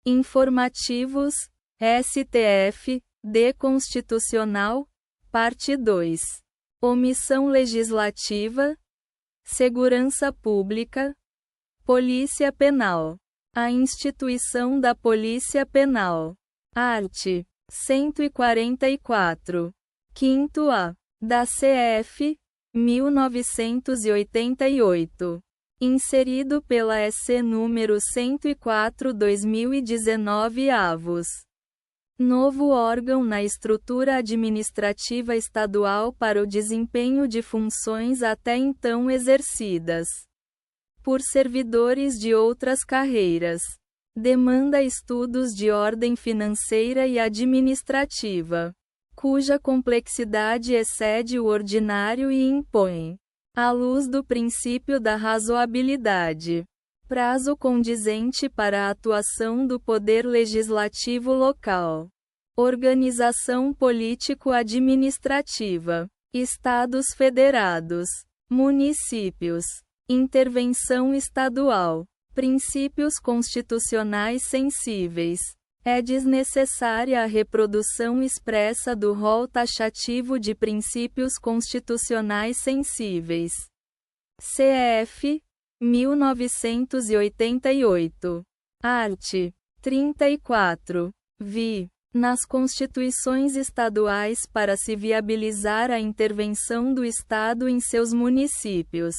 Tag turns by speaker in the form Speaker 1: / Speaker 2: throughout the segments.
Speaker 1: Informativos, STF, D. Constitucional, Parte 2. Omissão legislativa, Segurança Pública, Polícia Penal. A instituição da Polícia Penal. Art. 144. 5º-A. Da CF, 1988. Inserido pela SC número 104/2019 avos. Novo órgão na estrutura administrativa estadual para o desempenho de funções até então exercidas por servidores de outras carreiras. Demanda estudos de ordem financeira e administrativa, cuja complexidade excede o ordinário e impõe, à luz do princípio da razoabilidade, prazo condizente para a atuação do Poder Legislativo local. Organização político-administrativa. Estados federados. Municípios. Intervenção estadual. Princípios constitucionais sensíveis. É desnecessária a reprodução expressa do rol taxativo de princípios constitucionais sensíveis. CF 1988. Art. 34. Vi. Nas constituições estaduais para se viabilizar a intervenção do Estado em seus municípios.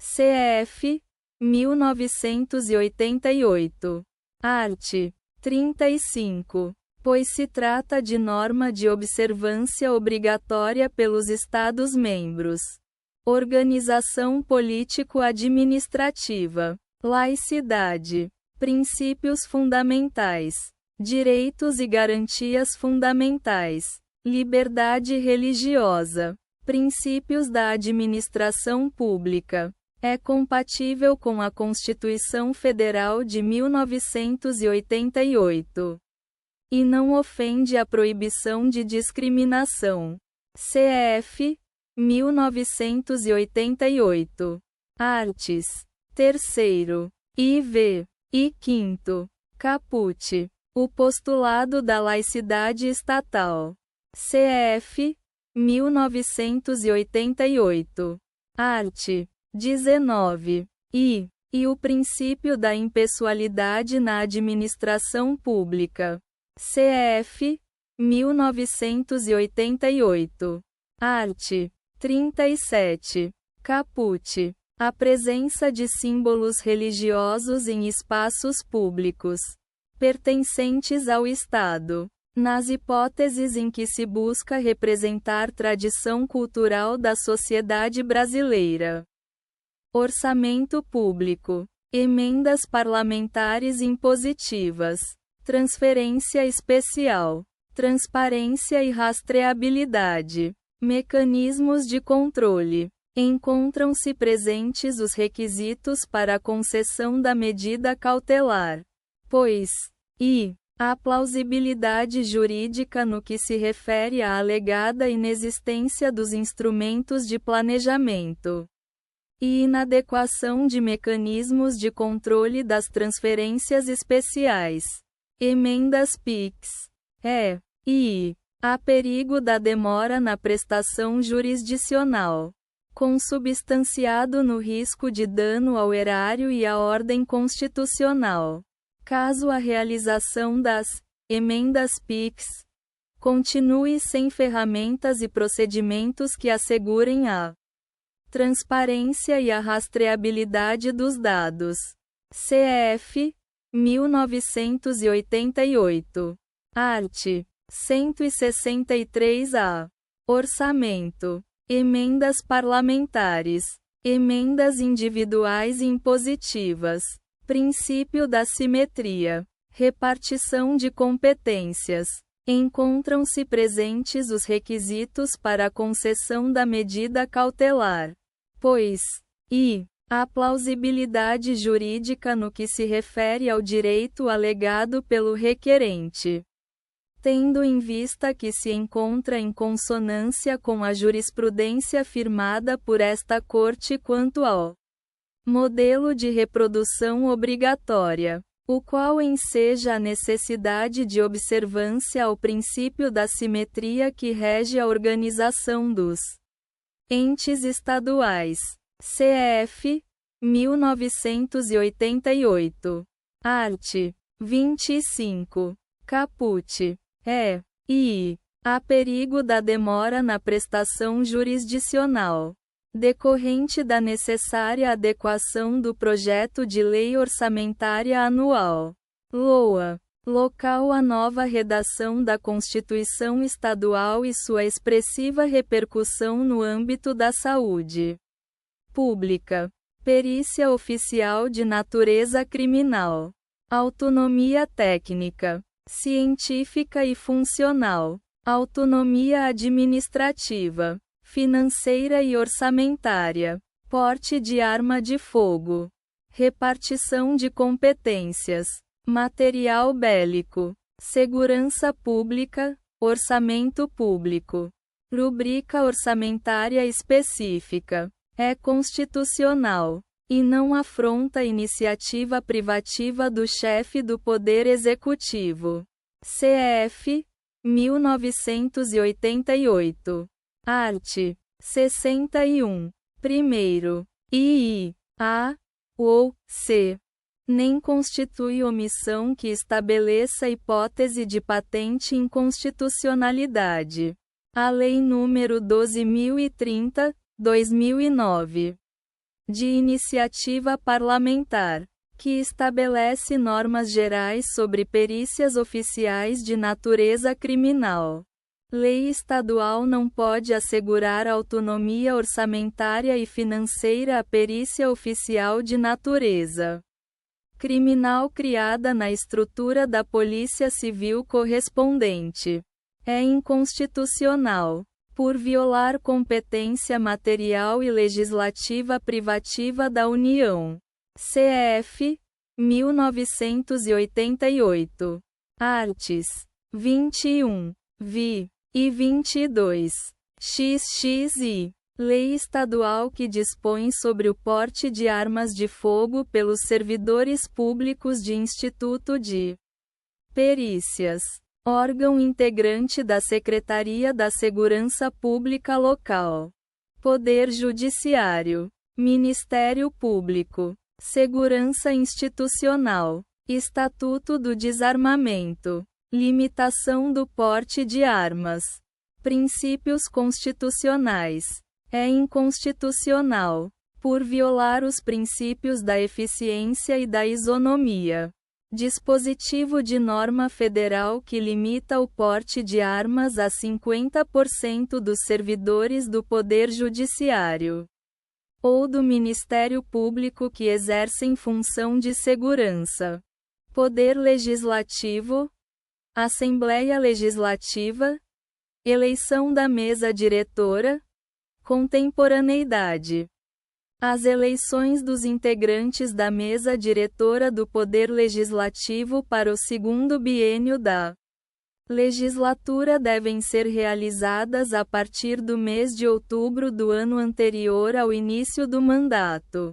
Speaker 1: CF 1988. Art. 35. Pois se trata de norma de observância obrigatória pelos Estados-membros. Organização político-administrativa. Laicidade. Princípios fundamentais. Direitos e garantias fundamentais. Liberdade religiosa. Princípios da administração pública. É compatível com a Constituição Federal de 1988. E não ofende a proibição de discriminação. CF 1988. Artes. 3º. IV. E 5º. Caput. O postulado da laicidade estatal. CF 1988. Art. 19. E o princípio da impessoalidade na administração pública. CF 1988. Art. 37. Caput. A presença de símbolos religiosos em espaços públicos pertencentes ao Estado, nas hipóteses em que se busca representar tradição cultural da sociedade brasileira. Orçamento público. Emendas parlamentares impositivas. Transferência especial. Transparência e rastreabilidade. Mecanismos de controle. Encontram-se presentes os requisitos para a concessão da medida cautelar, pois a plausibilidade jurídica no que se refere à alegada inexistência dos instrumentos de planejamento e inadequação de mecanismos de controle das transferências especiais. Emendas PIX. Há perigo da demora na prestação jurisdicional, consubstanciado no risco de dano ao erário e à ordem constitucional, caso a realização das emendas PIX continue sem ferramentas e procedimentos que assegurem a transparência e a rastreabilidade dos dados. CF 1988. Art. 163-A. Orçamento. Emendas parlamentares. Emendas individuais e impositivas. Princípio da simetria. Repartição de competências. Encontram-se presentes os requisitos para a concessão da medida cautelar, pois a plausibilidade jurídica no que se refere ao direito alegado pelo requerente, tendo em vista que se encontra em consonância com a jurisprudência firmada por esta Corte quanto ao modelo de reprodução obrigatória. o qual enseja a necessidade de observância ao princípio da simetria que rege a organização dos entes estaduais. CF 1988. Art. 25. Caput. I. Há perigo da demora na prestação jurisdicional, decorrente da necessária adequação do projeto de lei orçamentária anual, LOA, local à nova redação da Constituição Estadual e sua expressiva repercussão no âmbito da saúde pública. Perícia oficial de natureza criminal. Autonomia técnica, científica e funcional. Autonomia administrativa, financeira e orçamentária. Porte de arma de fogo. Repartição de competências. Material bélico. Segurança pública. Orçamento público. Rubrica orçamentária específica. É constitucional, e não afronta a iniciativa privativa do chefe do Poder Executivo. CF 1988. Art. 61. Primeiro. II. A. Ou C. Nem constitui omissão que estabeleça hipótese de patente inconstitucionalidade. A Lei nº 12.030, 2009. De iniciativa parlamentar, que estabelece normas gerais sobre perícias oficiais de natureza criminal. Lei estadual não pode assegurar autonomia orçamentária e financeira à perícia oficial de natureza criminal criada na estrutura da Polícia Civil correspondente. É inconstitucional, por violar competência material e legislativa privativa da União. CF 1988. Arts. 21. Vi. E 22. XXI. Lei estadual que dispõe sobre o porte de armas de fogo pelos servidores públicos de Instituto de Perícias. Órgão integrante da Secretaria da Segurança Pública Local. Poder Judiciário. Ministério Público. Segurança Institucional. Estatuto do Desarmamento. Limitação do porte de armas. Princípios constitucionais. É inconstitucional, por violar os princípios da eficiência e da isonomia. Dispositivo de norma federal que limita o porte de armas a 50% dos servidores do Poder Judiciário ou do Ministério Público que exercem função de segurança. Poder Legislativo. Assembleia Legislativa. Eleição da mesa diretora. Contemporaneidade. As eleições dos integrantes da mesa diretora do Poder Legislativo para o segundo biênio da legislatura devem ser realizadas a partir do mês de outubro do ano anterior ao início do mandato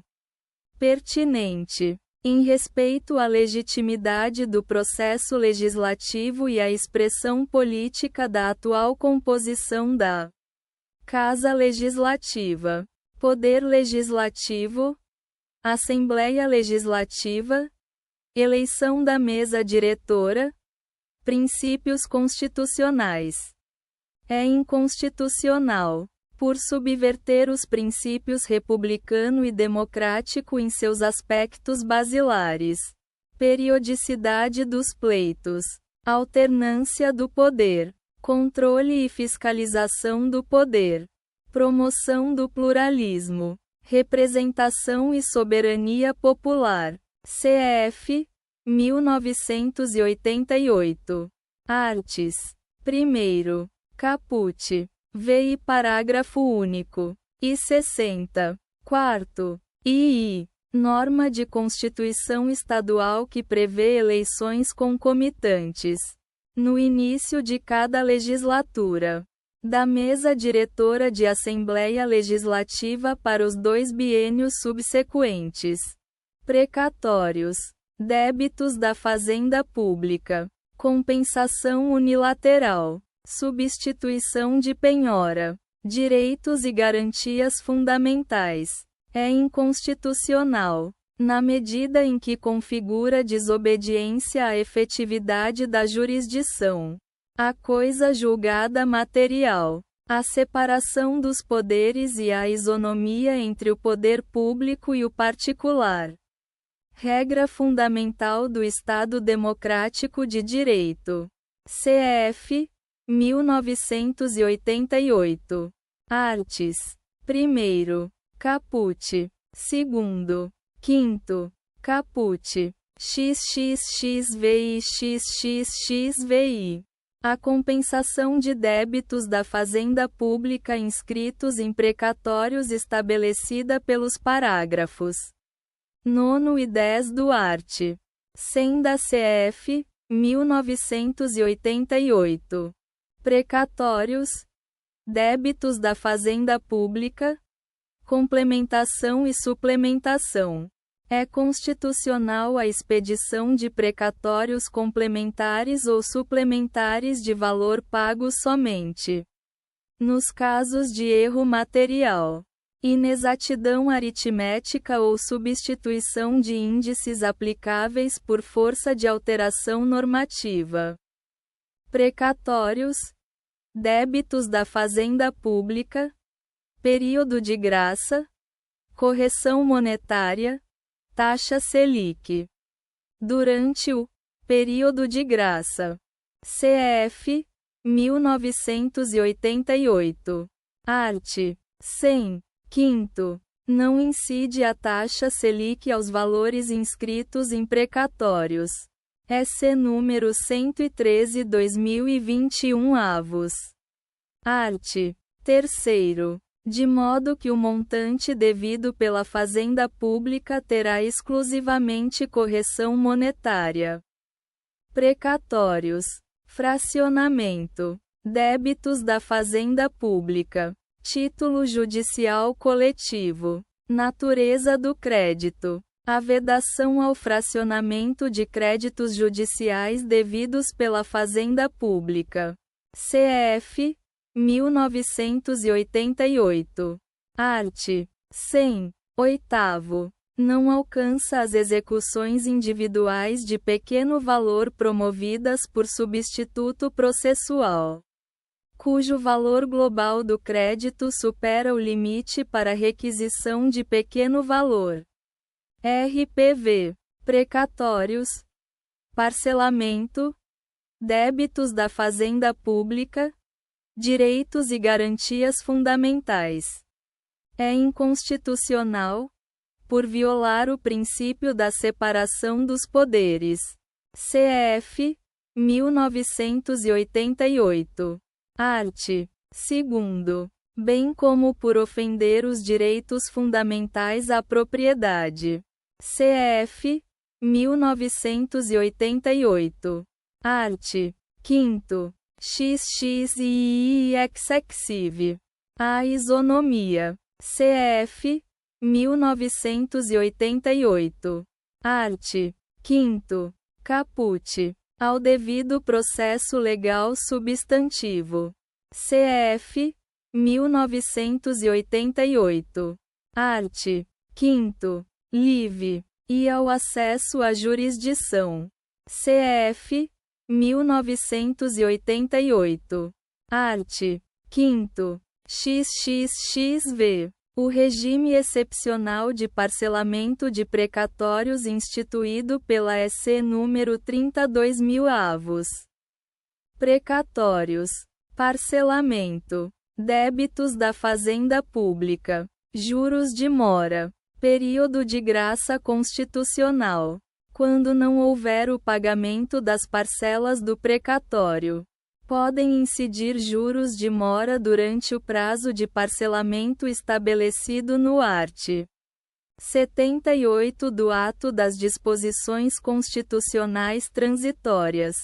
Speaker 1: pertinente. Em respeito à legitimidade do processo legislativo e à expressão política da atual composição da Casa Legislativa. Poder Legislativo. Assembleia Legislativa. Eleição da mesa diretora. Princípios constitucionais. É inconstitucional, por subverter os princípios republicano e democrático em seus aspectos basilares. Periodicidade dos pleitos. Alternância do poder. Controle e fiscalização do poder. Promoção do pluralismo. Representação e soberania popular. CF 1988. Arts. 1º. Caput. VI parágrafo único. E 60. 4º. II. Norma de Constituição Estadual que prevê eleições concomitantes no início de cada legislatura da mesa diretora de Assembleia Legislativa para os 2 biênios subsequentes. Precatórios. Débitos da Fazenda Pública. Compensação unilateral. Substituição de penhora. Direitos e garantias fundamentais. É inconstitucional, na medida em que configura desobediência à efetividade da jurisdição, à coisa julgada material, à separação dos poderes e à isonomia entre o poder público e o particular. Regra fundamental do Estado Democrático de Direito. CF 1988. Artes. 1º. Caput. 2º. 5º. Caput. XXXVI XXXVI. A compensação de débitos da Fazenda Pública inscritos em precatórios estabelecida pelos parágrafos 9 e 10 do art. 100 da CF 1988. Precatórios. Débitos da Fazenda Pública. Complementação e suplementação. É constitucional a expedição de precatórios complementares ou suplementares de valor pago somente nos casos de erro material, inexatidão aritmética ou substituição de índices aplicáveis por força de alteração normativa. Precatórios. Débitos da Fazenda Pública. Período de graça. Correção monetária. Taxa Selic. Durante o período de graça. CF 1988. Art. 100. 5º. Não incide a taxa Selic aos valores inscritos em precatórios. SC número 113/2021 avos. Art. 3º. De modo que o montante devido pela Fazenda Pública terá exclusivamente correção monetária. Precatórios. Fracionamento. Débitos da Fazenda Pública. Título judicial coletivo. Natureza do crédito. A vedação ao fracionamento de créditos judiciais devidos pela Fazenda Pública. CF 1988. Art. 100. 8º. Não alcança as execuções individuais de pequeno valor promovidas por substituto processual, cujo valor global do crédito supera o limite para requisição de pequeno valor. RPV. Precatórios. Parcelamento. Débitos da Fazenda Pública. Direitos e garantias fundamentais. É inconstitucional, por violar o princípio da separação dos poderes. CF 1988. Art. 2º. Bem como por ofender os direitos fundamentais à propriedade. CF 1988. Art. 5º. XXII exexive. A isonomia. CF 1988. Art. 5º. Caput. Ao devido processo legal substantivo. CF 1988. Art. 5º. Live. E ao acesso à jurisdição. CF 1988. Art. 5º. XXXV. O regime excepcional de parcelamento de precatórios instituído pela SC número 32.000 avos. Precatórios. Parcelamento. Débitos da Fazenda Pública. Juros de mora. Período de graça constitucional. Quando não houver o pagamento das parcelas do precatório, podem incidir juros de mora durante o prazo de parcelamento estabelecido no art. 78 do Ato das Disposições Constitucionais Transitórias,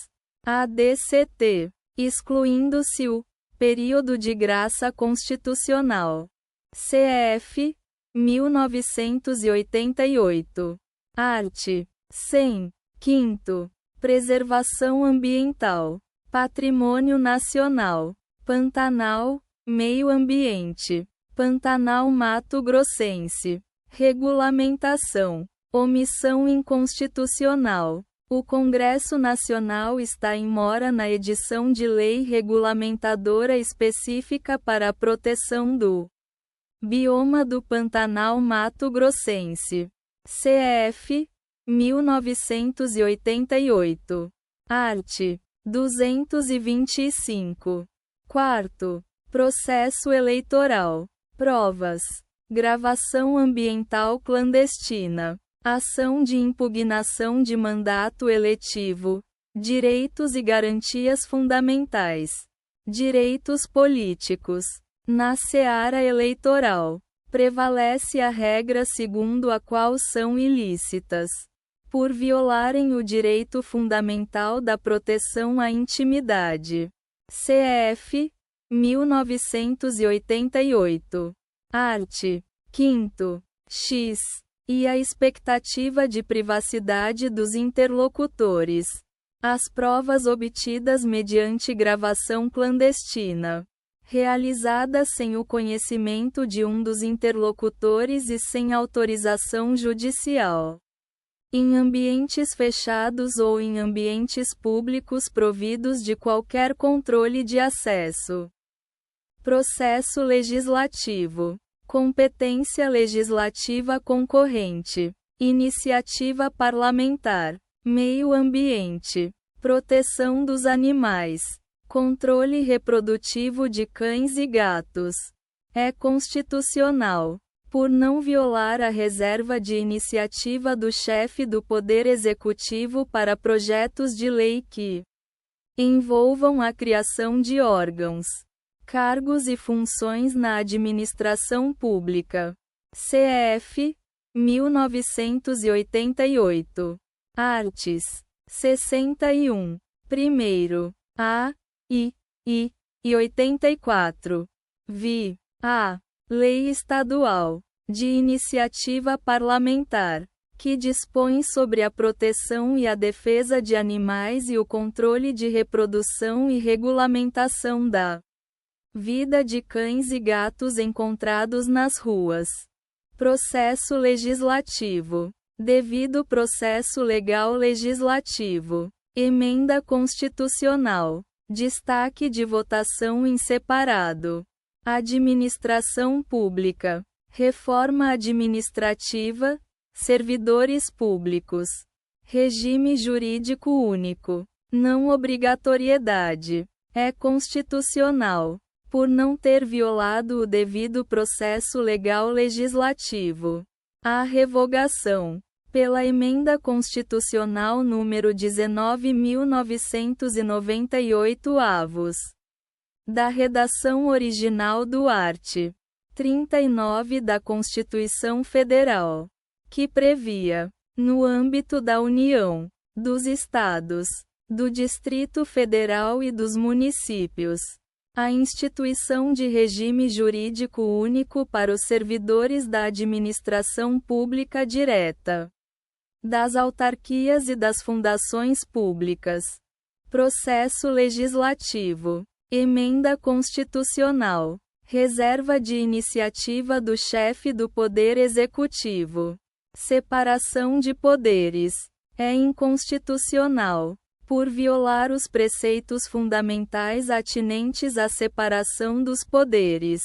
Speaker 1: ADCT, excluindo-se o período de graça constitucional. CF 1988. Art. 100. Quinto. Preservação ambiental. Patrimônio nacional. Pantanal, meio ambiente. Pantanal Mato Grossense. Regulamentação. Omissão inconstitucional. O Congresso Nacional está em mora na edição de lei regulamentadora específica para a proteção do bioma do Pantanal Mato Grossense. CF 1988. Art. 225. Quarto. Processo eleitoral. Provas. Gravação ambiental clandestina. Ação de impugnação de mandato eletivo. Direitos e garantias fundamentais. Direitos políticos. Na seara eleitoral, prevalece a regra segundo a qual são ilícitas, por violarem o direito fundamental da proteção à intimidade. CF 1988. Art. 5º. X. E a expectativa de privacidade dos interlocutores. As provas obtidas mediante gravação clandestina, realizada sem o conhecimento de um dos interlocutores e sem autorização judicial, em ambientes fechados ou em ambientes públicos providos de qualquer controle de acesso. Processo legislativo. Competência legislativa concorrente. Iniciativa parlamentar. Meio ambiente. Proteção dos animais. Controle reprodutivo de cães e gatos. É constitucional, por não violar a reserva de iniciativa do chefe do Poder Executivo para projetos de lei que envolvam a criação de órgãos, cargos e funções na administração pública. CF 1988. Arts. 61. Primeiro. A. I. E 84. Vi. A. Lei Estadual de Iniciativa Parlamentar, que dispõe sobre a proteção e a defesa de animais e o controle de reprodução e regulamentação da vida de cães e gatos encontrados nas ruas. Processo legislativo. Devido processo legal legislativo. Emenda constitucional. Destaque de votação em separado. Administração pública. Reforma administrativa. Servidores públicos. Regime jurídico único. Não obrigatoriedade. É constitucional, por não ter violado o devido processo legal legislativo. A revogação, pela Emenda Constitucional número 19.998 avos, da redação original do art. 39 da Constituição Federal, que previa, no âmbito da União, dos Estados, do Distrito Federal e dos municípios, a instituição de regime jurídico único para os servidores da administração pública direta, das autarquias e das fundações públicas. Processo legislativo. Emenda constitucional. Reserva de iniciativa do chefe do Poder Executivo. Separação de poderes. É inconstitucional, por violar os preceitos fundamentais atinentes à separação dos poderes.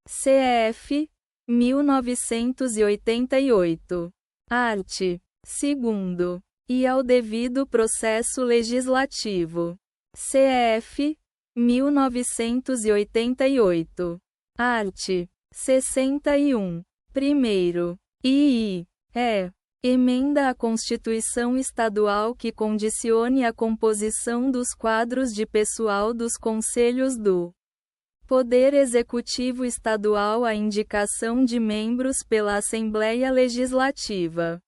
Speaker 1: CF 1988. Art. 2º. E ao devido processo legislativo. CF 1988. Art. 61. Primeiro. II. Emenda à Constituição Estadual que condicione a composição dos quadros de pessoal dos Conselhos do Poder Executivo Estadual à indicação de membros pela Assembleia Legislativa.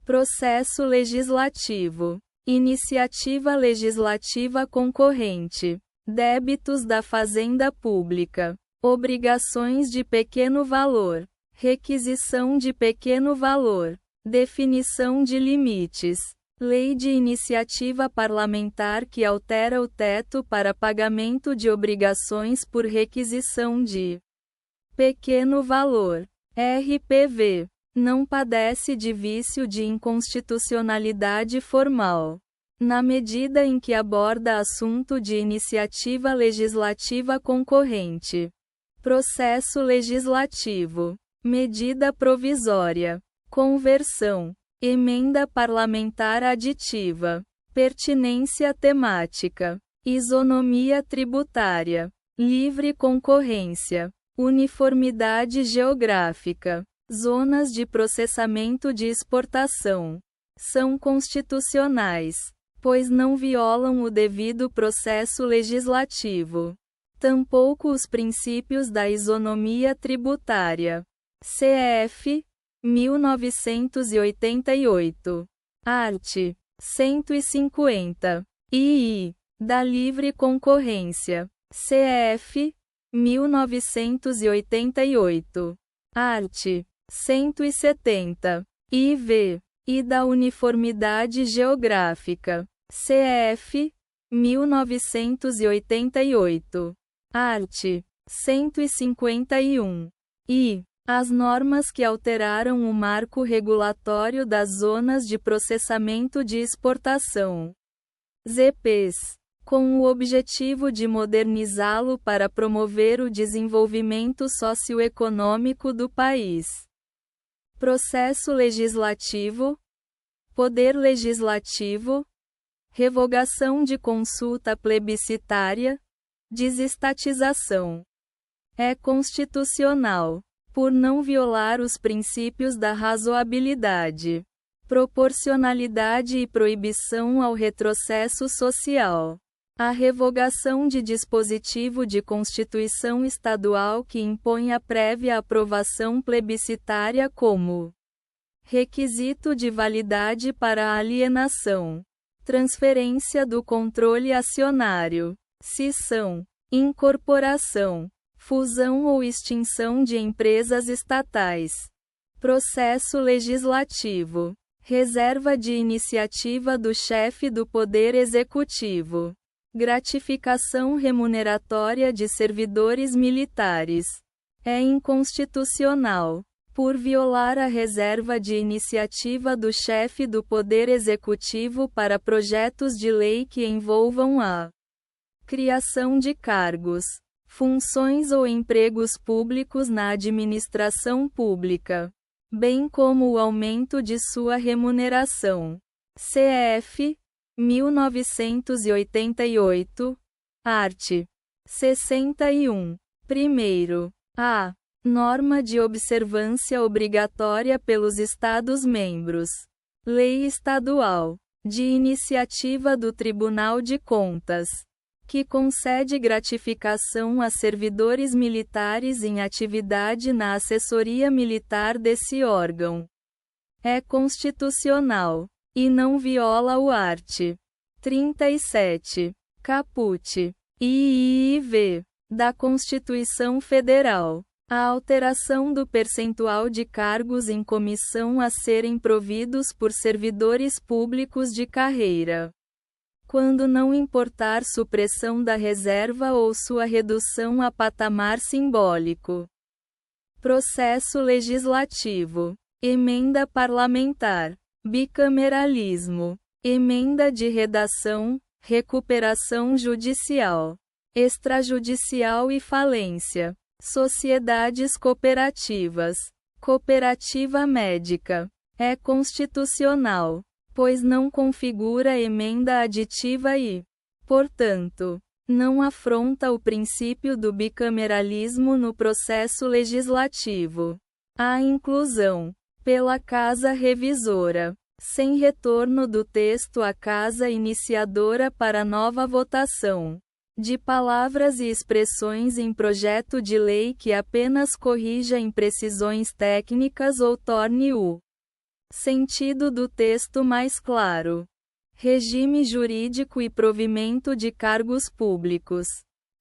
Speaker 1: Processo legislativo. Iniciativa legislativa concorrente. Débitos da Fazenda Pública. Obrigações de pequeno valor. Requisição de pequeno valor. Definição de limites. Lei de iniciativa parlamentar que altera o teto para pagamento de obrigações por requisição de pequeno valor. RPV. Não padece de vício de inconstitucionalidade formal, na medida em que aborda assunto de iniciativa legislativa concorrente. Processo legislativo. Medida provisória. Conversão. Emenda parlamentar aditiva. Pertinência temática. Isonomia tributária. Livre concorrência. Uniformidade geográfica. Zonas de processamento de exportação. São constitucionais, pois não violam o devido processo legislativo. Tampouco os princípios da isonomia tributária. CF 1988. Art. 150. II. Da livre concorrência. CF 1988. Art. 170. IV. E da uniformidade geográfica. CF 1988. Art. 151. I. As normas que alteraram o marco regulatório das zonas de processamento de exportação. ZPs. Com o objetivo de modernizá-lo para promover o desenvolvimento socioeconômico do país. Processo legislativo. Poder legislativo. Revogação de consulta plebiscitária. Desestatização. É constitucional, por não violar os princípios da razoabilidade, proporcionalidade e proibição ao retrocesso social. A revogação de dispositivo de Constituição Estadual que impõe a prévia aprovação plebiscitária como requisito de validade para a alienação, transferência do controle acionário, cisão, incorporação, fusão ou extinção de empresas estatais. Processo legislativo. Reserva de iniciativa do chefe do Poder Executivo. Gratificação remuneratória de servidores militares. É inconstitucional, por violar a reserva de iniciativa do chefe do Poder Executivo para projetos de lei que envolvam a criação de cargos, funções ou empregos públicos na administração pública, bem como o aumento de sua remuneração. CF 1988. Art. 61. Primeiro. A. Norma de observância obrigatória pelos Estados-membros. Lei Estadual. De iniciativa do Tribunal de Contas. Que concede gratificação a servidores militares em atividade na assessoria militar desse órgão. É constitucional. E não viola o art. 37. Caput. IV. Da Constituição Federal. A alteração do percentual de cargos em comissão a serem providos por servidores públicos de carreira. Quando não importar supressão da reserva ou sua redução a patamar simbólico. Processo legislativo. Emenda parlamentar. Bicameralismo. Emenda de redação, recuperação judicial, extrajudicial e falência. Sociedades cooperativas. Cooperativa médica. É constitucional, pois não configura emenda aditiva e, portanto, não afronta o princípio do bicameralismo no processo legislativo. A inclusão, pela Casa Revisora, sem retorno do texto à Casa Iniciadora para nova votação, de palavras e expressões em projeto de lei que apenas corrija imprecisões técnicas ou torne o sentido do texto mais claro. Regime jurídico e provimento de cargos públicos.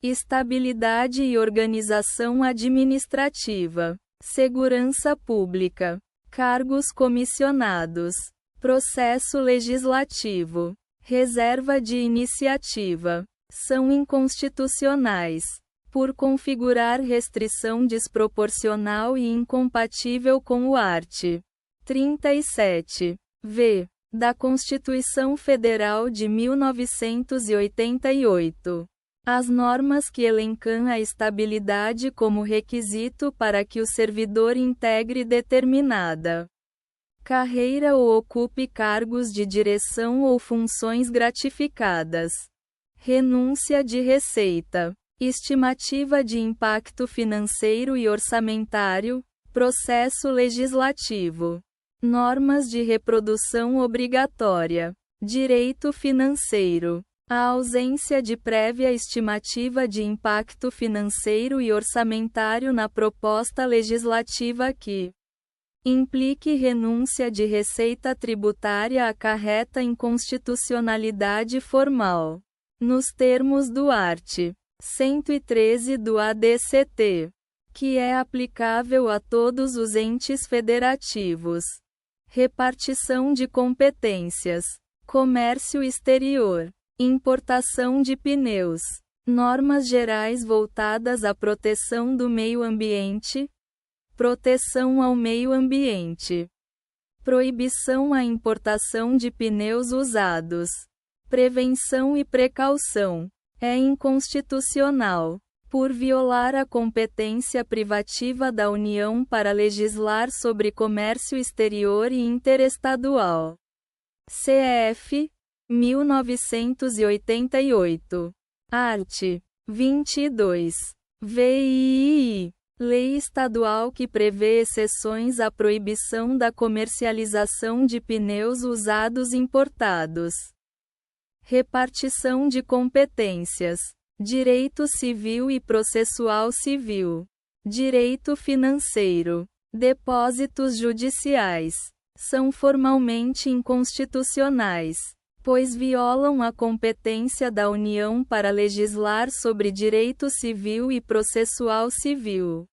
Speaker 1: Estabilidade e organização administrativa. Segurança pública. Cargos comissionados. processo legislativo, reserva de iniciativa, são inconstitucionais, por configurar restrição desproporcional e incompatível com o art. 37. V. da Constituição Federal de 1988. As normas que elencam a estabilidade como requisito para que o servidor integre determinada carreira ou ocupe cargos de direção ou funções gratificadas. Renúncia de receita. Estimativa de impacto financeiro e orçamentário. Processo legislativo. Normas de reprodução obrigatória. Direito financeiro. A ausência de prévia estimativa de impacto financeiro e orçamentário na proposta legislativa que implique renúncia de receita tributária acarreta inconstitucionalidade formal. Nos termos do art. 113 do ADCT, que é aplicável a todos os entes federativos. Repartição de competências. Comércio exterior. Importação de pneus. Normas gerais voltadas à proteção do meio ambiente. Proteção ao meio ambiente. Proibição à importação de pneus usados. Prevenção e precaução. É inconstitucional, por violar a competência privativa da União para legislar sobre comércio exterior e interestadual. CF. 1988. Art. 22. VII. Lei estadual que prevê exceções à proibição da comercialização de pneus usados importados. Repartição de competências. Direito civil e processual civil. Direito financeiro. Depósitos judiciais. São formalmente inconstitucionais, pois violam a competência da União para legislar sobre direito civil e processual civil.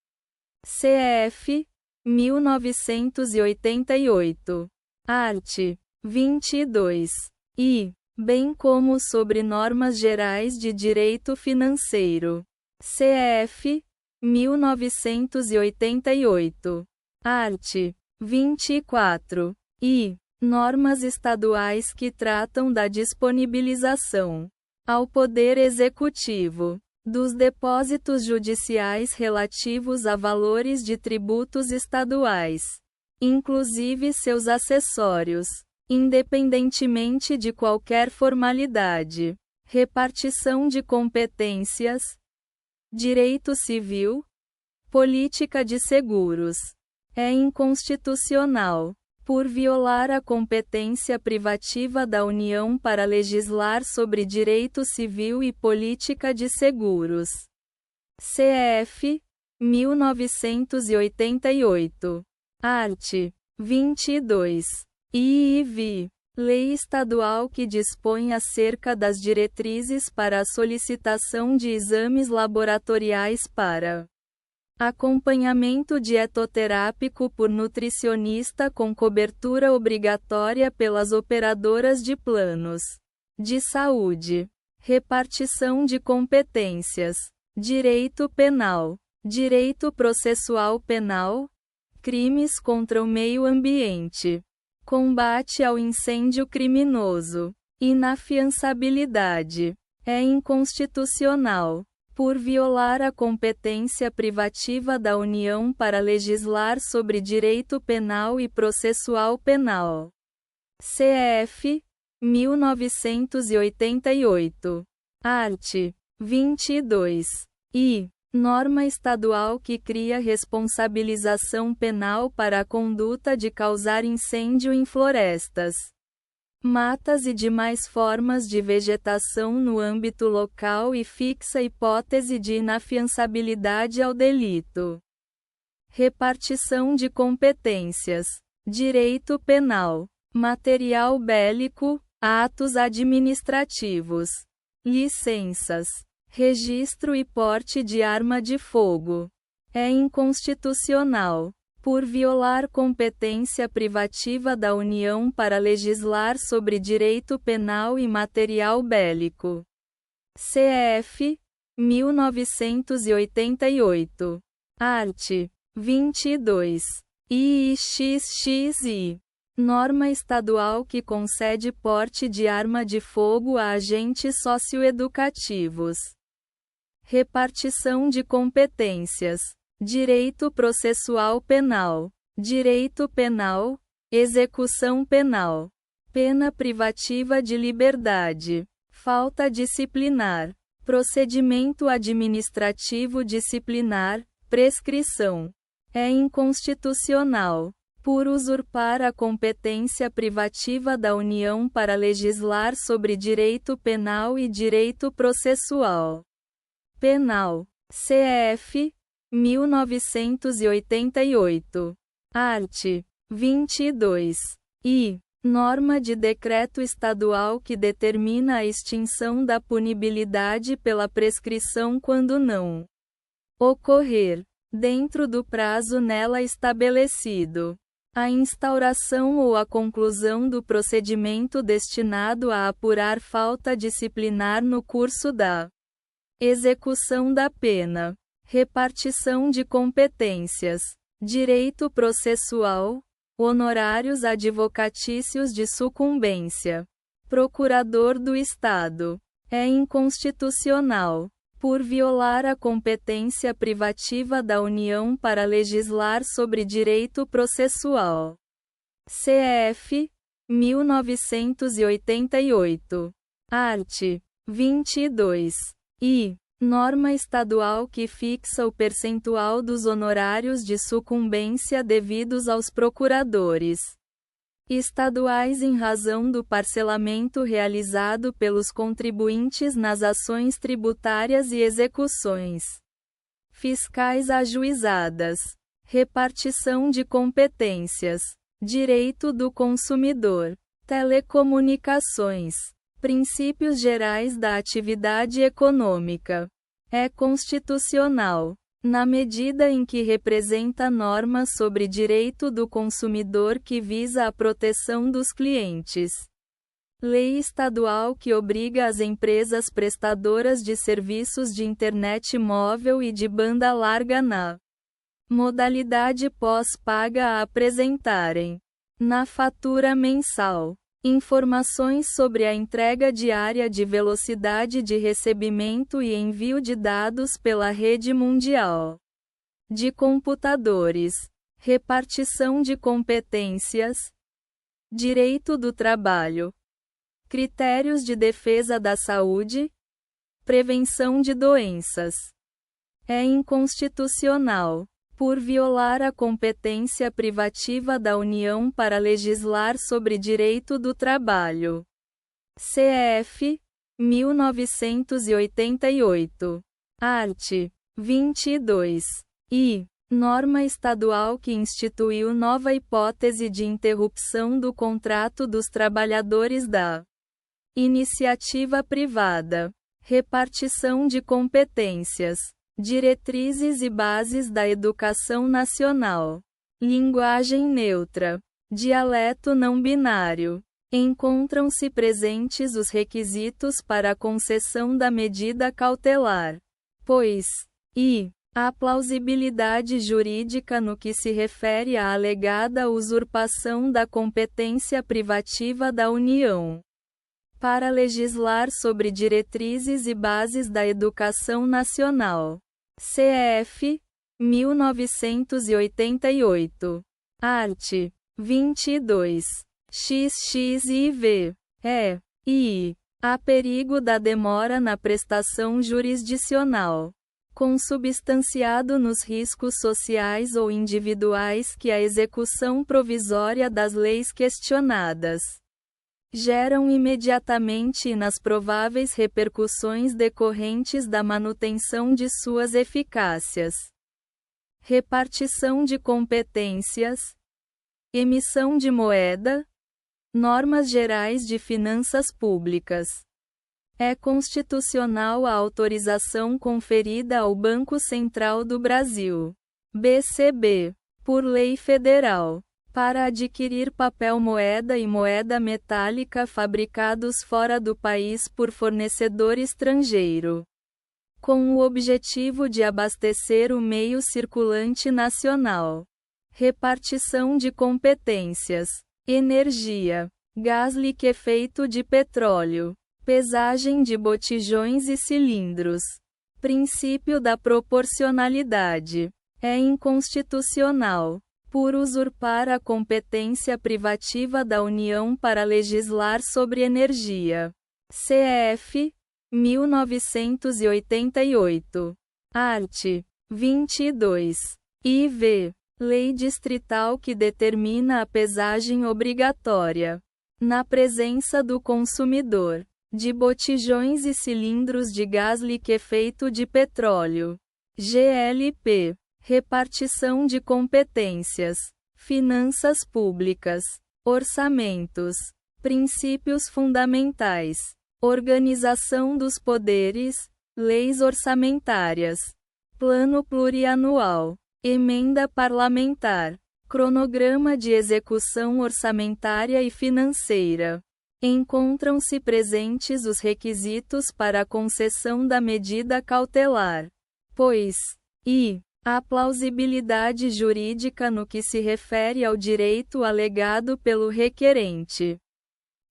Speaker 1: CF. 1988. Art. 22. I. Bem como sobre normas gerais de direito financeiro. CF. 1988. Art. 24. I. Normas estaduais que tratam da disponibilização ao Poder Executivo dos depósitos judiciais relativos a valores de tributos estaduais, inclusive seus acessórios, independentemente de qualquer formalidade. Repartição de competências. Direito civil. Política de seguros. É inconstitucional, por violar a competência privativa da União para legislar sobre direito civil e política de seguros. CF. 1988. Art. 22. IV. Lei estadual que dispõe acerca das diretrizes para a solicitação de exames laboratoriais para acompanhamento dietoterápico por nutricionista com cobertura obrigatória pelas operadoras de planos de saúde. Repartição de competências. Direito penal. Direito processual penal. Crimes contra o meio ambiente. Combate ao incêndio criminoso. Inafiançabilidade. É inconstitucional, por violar a competência privativa da União para legislar sobre direito penal e processual penal. CF. 1988. Art. 22. I. Norma estadual que cria responsabilização penal para a conduta de causar incêndio em florestas, matas e demais formas de vegetação no âmbito local e fixa hipótese de inafiançabilidade ao delito. Repartição de competências. Direito penal. Material bélico. Atos administrativos. Licenças. Registro e porte de arma de fogo. É inconstitucional, por violar competência privativa da União para legislar sobre direito penal e material bélico. CF 1988. Art. 22. IXXI. Norma estadual que concede porte de arma de fogo a agentes socioeducativos. Repartição de competências. Direito processual penal. Direito penal. Execução penal. Pena privativa de liberdade. Falta disciplinar. Procedimento administrativo disciplinar. Prescrição. É inconstitucional, por usurpar a competência privativa da União para legislar sobre direito penal e direito processual penal. CF 1988. Art. 22. I. Norma de decreto estadual que determina a extinção da punibilidade pela prescrição quando não ocorrer, dentro do prazo nela estabelecido, a instauração ou a conclusão do procedimento destinado a apurar falta disciplinar no curso da execução da pena. Repartição de competências. Direito processual. Honorários advocatícios de sucumbência. Procurador do Estado. É inconstitucional, por violar a competência privativa da União para legislar sobre direito processual. CF 1988. Art. 22. I. Norma estadual que fixa o percentual dos honorários de sucumbência devidos aos procuradores estaduais em razão do parcelamento realizado pelos contribuintes nas ações tributárias e execuções fiscais ajuizadas. Repartição de competências. Direito do consumidor. Telecomunicações. Princípios gerais da atividade econômica. É constitucional, na medida em que representa normas sobre direito do consumidor que visa a proteção dos clientes. Lei estadual que obriga as empresas prestadoras de serviços de internet móvel e de banda larga na modalidade pós-paga a apresentarem, na fatura mensal, informações sobre a entrega diária de velocidade de recebimento e envio de dados pela rede mundial de computadores. Repartição de competências. Direito do trabalho. Critérios de defesa da saúde. Prevenção de doenças. É inconstitucional, por violar a competência privativa da União para legislar sobre direito do trabalho. CF 1988. Art. 22. I. Norma estadual que instituiu nova hipótese de interrupção do contrato dos trabalhadores da iniciativa privada. Repartição de competências. Diretrizes e bases da educação nacional. Linguagem neutra. Dialeto não binário. Encontram-se presentes os requisitos para a concessão da medida cautelar, pois, a plausibilidade jurídica no que se refere à alegada usurpação da competência privativa da União para legislar sobre diretrizes e bases da educação nacional. CF 1988. Art. 22. XXIV. Há perigo da demora na prestação jurisdicional, consubstanciado nos riscos sociais ou individuais que a execução provisória das leis questionadas geram imediatamente e nas prováveis repercussões decorrentes da manutenção de suas eficácias. Repartição de competências. Emissão de moeda. Normas gerais de finanças públicas. É constitucional a autorização conferida ao Banco Central do Brasil, BCB, por lei federal, para adquirir papel moeda e moeda metálica fabricados fora do país por fornecedor estrangeiro, com o objetivo de abastecer o meio circulante nacional. Repartição de competências: energia, gás liquefeito de petróleo, pesagem de botijões e cilindros. Princípio da proporcionalidade. É inconstitucional, por usurpar a competência privativa da União para legislar sobre energia. CF 1988. Art. 22. IV. Lei distrital que determina a pesagem obrigatória, na presença do consumidor, de botijões e cilindros de gás liquefeito de petróleo. GLP. Repartição de competências. Finanças públicas. Orçamentos. Princípios fundamentais. Organização dos poderes. Leis orçamentárias. Plano plurianual. Emenda parlamentar. Cronograma de execução orçamentária e financeira. Encontram-se presentes os requisitos para a concessão da medida cautelar, pois, a plausibilidade jurídica no que se refere ao direito alegado pelo requerente,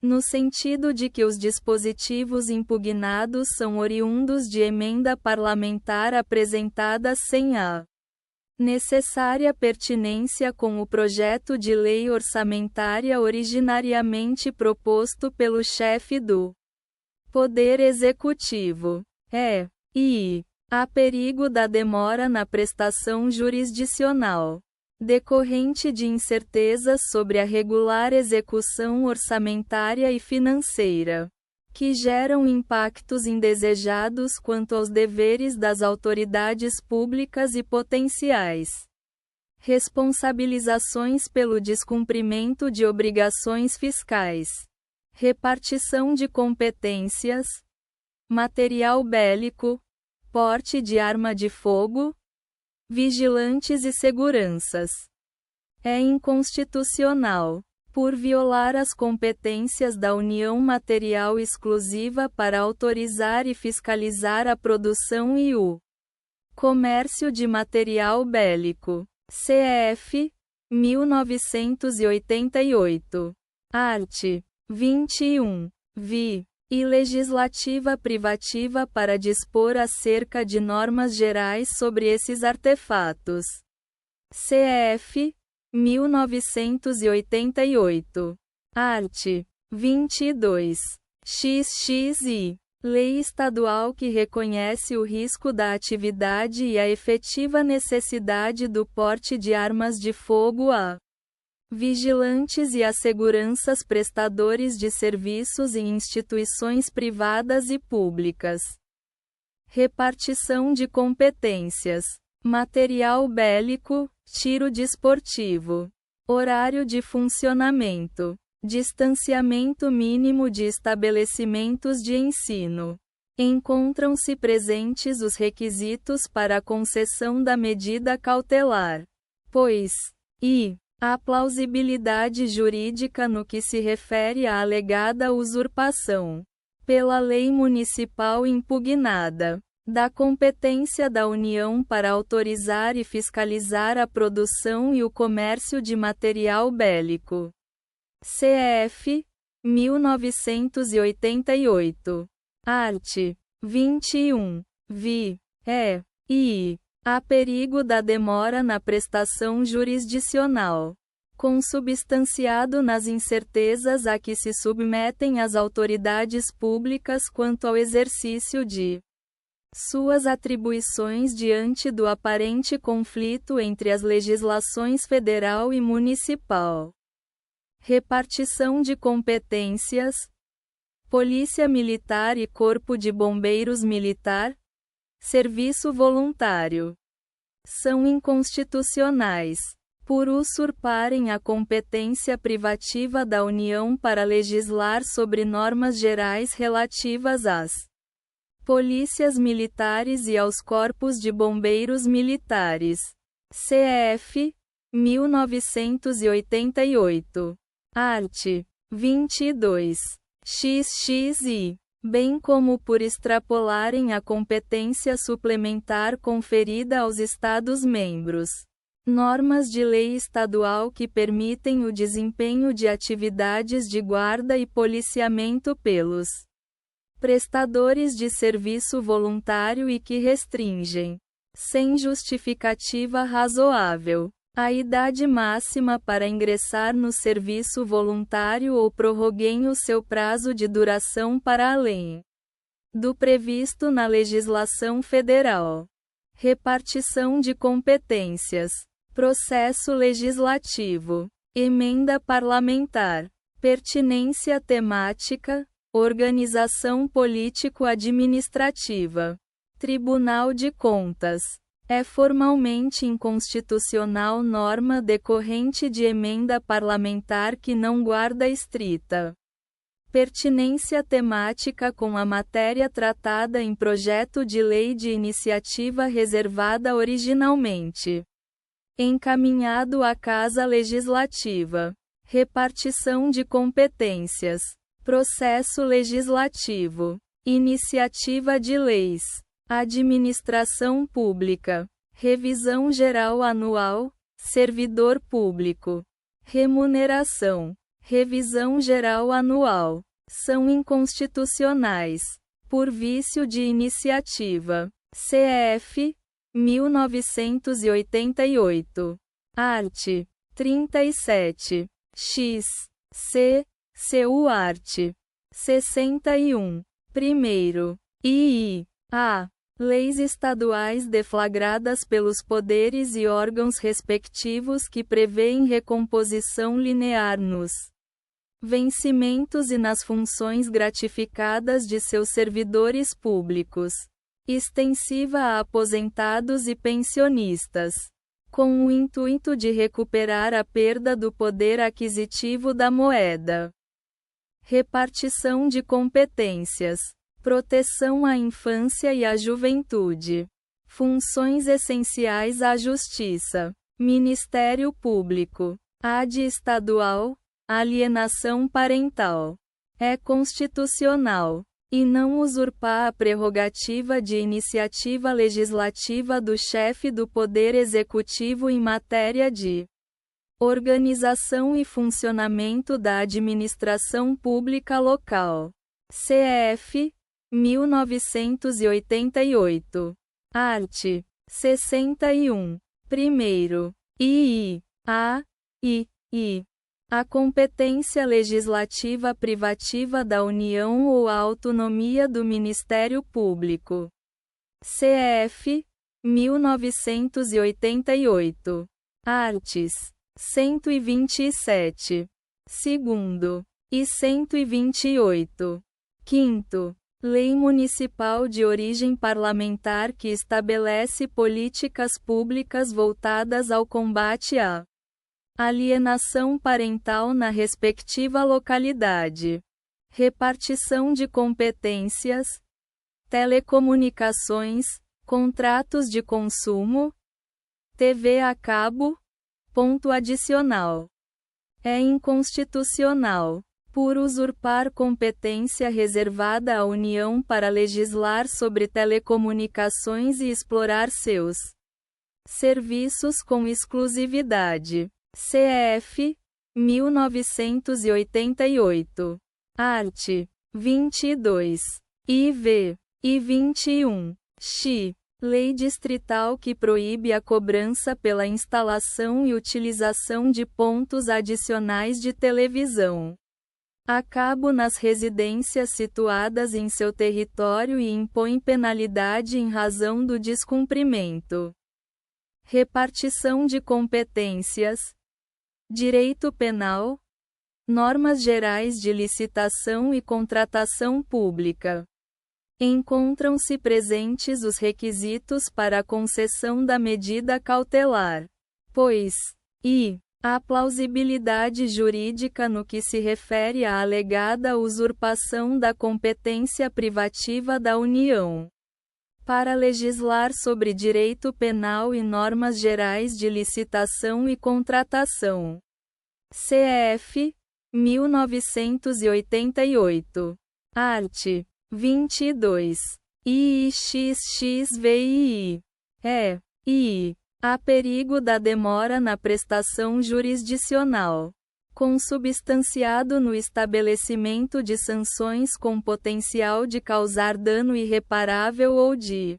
Speaker 1: no sentido de que os dispositivos impugnados são oriundos de emenda parlamentar apresentada sem a necessária pertinência com o projeto de lei orçamentária originariamente proposto pelo chefe do Poder Executivo. Há perigo da demora na prestação jurisdicional, decorrente de incertezas sobre a regular execução orçamentária e financeira, que geram impactos indesejados quanto aos deveres das autoridades públicas e potenciais responsabilizações pelo descumprimento de obrigações fiscais. Repartição de competências. Material bélico, porte de arma de fogo, vigilantes e seguranças. É inconstitucional, por violar as competências da União material exclusiva para autorizar e fiscalizar a produção e o comércio de material bélico. CF 1988. Art. 21. Vi. E legislativa privativa para dispor acerca de normas gerais sobre esses artefatos. CF 1988. Art. 22. XXI. Lei estadual que reconhece o risco da atividade e a efetiva necessidade do porte de armas de fogo a vigilantes e a seguranças prestadores de serviços em instituições privadas e públicas. Repartição de competências. Material bélico, tiro desportivo. Horário de funcionamento. Distanciamento mínimo de estabelecimentos de ensino. Encontram-se presentes os requisitos para a concessão da medida cautelar, pois, há plausibilidade jurídica no que se refere à alegada usurpação, pela lei municipal impugnada, da competência da União para autorizar e fiscalizar a produção e o comércio de material bélico. CF 1988. Art. 21. Vi. Há perigo da demora na prestação jurisdicional, consubstanciado nas incertezas a que se submetem as autoridades públicas quanto ao exercício de suas atribuições diante do aparente conflito entre as legislações federal e municipal. Repartição de competências. Polícia Militar e Corpo de Bombeiros Militar. Serviço voluntário. São inconstitucionais, por usurparem a competência privativa da União para legislar sobre normas gerais relativas às polícias militares e aos corpos de bombeiros militares. CF 1988. Art. 22. XXI. Bem como por extrapolarem a competência suplementar conferida aos Estados-membros. Normas de lei estadual que permitem o desempenho de atividades de guarda e policiamento pelos prestadores de serviço voluntário e que restringem, sem justificativa razoável, a idade máxima para ingressar no serviço voluntário ou prorroguem o seu prazo de duração para além do previsto na legislação federal. Repartição de competências. Processo legislativo. Emenda parlamentar. Pertinência temática. Organização político-administrativa. Tribunal de Contas. É formalmente inconstitucional norma decorrente de emenda parlamentar que não guarda estrita pertinência temática com a matéria tratada em projeto de lei de iniciativa reservada originalmente encaminhado à Casa Legislativa. Repartição de competências. Processo legislativo. Iniciativa de leis. Administração pública. Revisão geral anual. Servidor público. Remuneração. Revisão geral anual. São inconstitucionais. Por vício de iniciativa. CF. 1988. Art. 37. X. C. CU Art. 61. Primeiro. II. A. Leis estaduais deflagradas pelos poderes e órgãos respectivos que prevêem recomposição linear nos vencimentos e nas funções gratificadas de seus servidores públicos, extensiva a aposentados e pensionistas, com o intuito de recuperar a perda do poder aquisitivo da moeda. Repartição de competências. Proteção à infância e à juventude. Funções essenciais à justiça. Ministério Público. AD estadual. Alienação parental. É constitucional. E não usurpar a prerrogativa de iniciativa legislativa do chefe do Poder Executivo em matéria de organização e funcionamento da administração pública local. CF. 1988. Art. 61. Primeiro. II. A. I. A competência legislativa privativa da União ou a autonomia do Ministério Público. CF. 1988. Arts. 127. Segundo. E 128. Quinto. Lei Municipal de origem parlamentar que estabelece políticas públicas voltadas ao combate à alienação parental na respectiva localidade. Repartição de competências. Telecomunicações, contratos de consumo. TV a cabo. Ponto adicional. É inconstitucional, por usurpar competência reservada à União para legislar sobre telecomunicações e explorar seus serviços com exclusividade. CF. 1988. Art. 22. IV. E 21. X. Lei distrital que proíbe a cobrança pela instalação e utilização de pontos adicionais de televisão a cabo nas residências situadas em seu território e impõe penalidade em razão do descumprimento. Repartição de competências. Direito penal. Normas gerais de licitação e contratação pública. Encontram-se presentes os requisitos para a concessão da medida cautelar, pois, a plausibilidade jurídica no que se refere à alegada usurpação da competência privativa da União para legislar sobre direito penal e normas gerais de licitação e contratação. CF 1988. Art. 22. IIXXVII. I. Há perigo da demora na prestação jurisdicional, consubstanciado no estabelecimento de sanções com potencial de causar dano irreparável ou de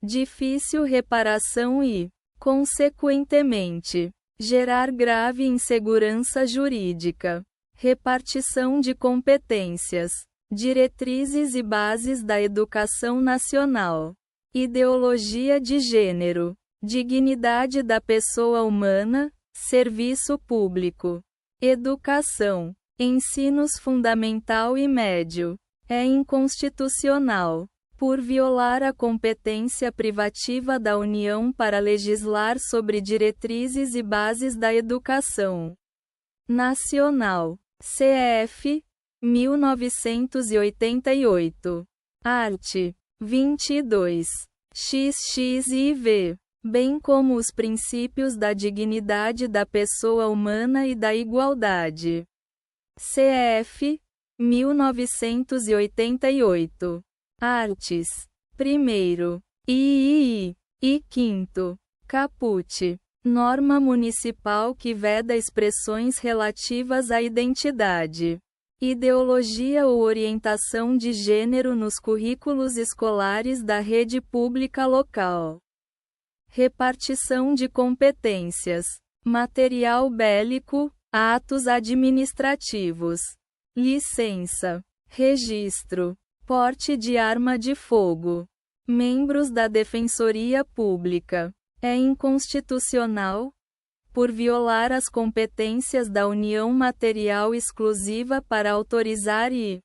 Speaker 1: difícil reparação e, consequentemente, gerar grave insegurança jurídica. Repartição de competências, diretrizes e bases da educação nacional, ideologia de gênero, dignidade da pessoa humana, serviço público, educação, ensinos fundamental e médio. É inconstitucional, por violar a competência privativa da União para legislar sobre diretrizes e bases da educação nacional. CF 1988. Art. 22. XXIV. Bem como os princípios da dignidade da pessoa humana e da igualdade. CF 1988. Arts. 1º. II. E 5º. Caput. Norma municipal que veda expressões relativas à identidade, ideologia ou orientação de gênero nos currículos escolares da rede pública local. Repartição de competências, material bélico, atos administrativos, licença, registro, porte de arma de fogo. Membros da Defensoria Pública. É inconstitucional, por violar as competências da União material exclusiva para autorizar e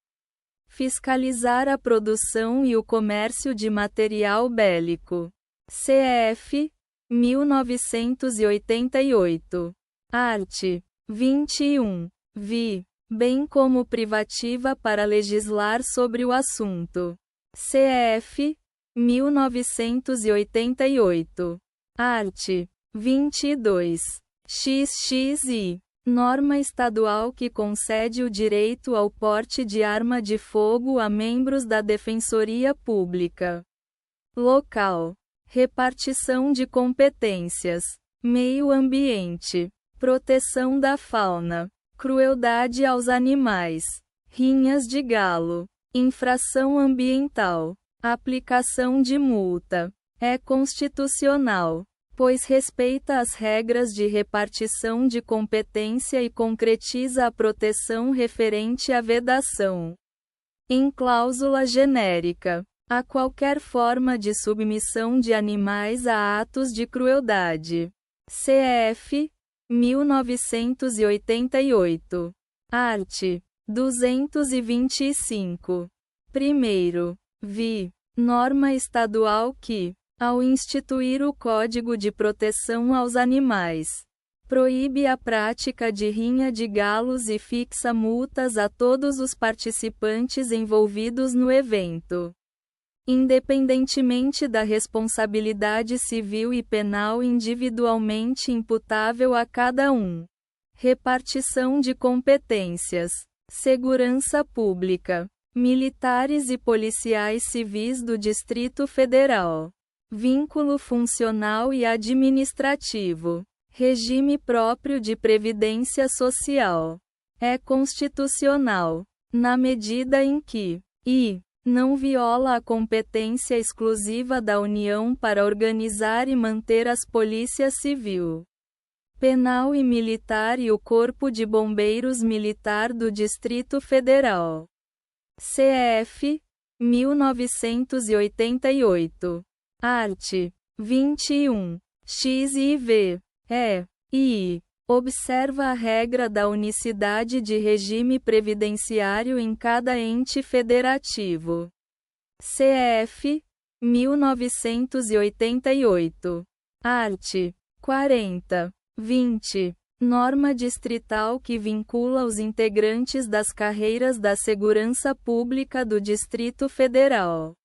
Speaker 1: fiscalizar a produção e o comércio de material bélico. CF 1988. Art. 21. Vi. Bem como privativa para legislar sobre o assunto. CF 1988. Art. 22. XXI. Norma estadual que concede o direito ao porte de arma de fogo a membros da Defensoria Pública local. Repartição de competências, meio ambiente, proteção da fauna, crueldade aos animais, rinhas de galo, infração ambiental, aplicação de multa. É constitucional, pois respeita as regras de repartição de competência e concretiza a proteção referente à vedação, em cláusula genérica, a qualquer forma de submissão de animais a atos de crueldade. CF 1988. Art. 225. Primeiro. Vi. Norma estadual que, ao instituir o Código de Proteção aos Animais, proíbe a prática de rinha de galos e fixa multas a todos os participantes envolvidos no evento, independentemente da responsabilidade civil e penal individualmente imputável a cada um. Repartição de competências, segurança pública, militares e policiais civis do Distrito Federal. Vínculo funcional e administrativo. Regime próprio de previdência social. É constitucional, na medida em que, não viola a competência exclusiva da União para organizar e manter as polícias civil, penal e militar e o Corpo de Bombeiros Militar do Distrito Federal. CF 1988. Art. 21. XIV. Observa a regra da unicidade de regime previdenciário em cada ente federativo. CF 1988. Art. 40. 20. Norma distrital que vincula os integrantes das carreiras da segurança pública do Distrito Federal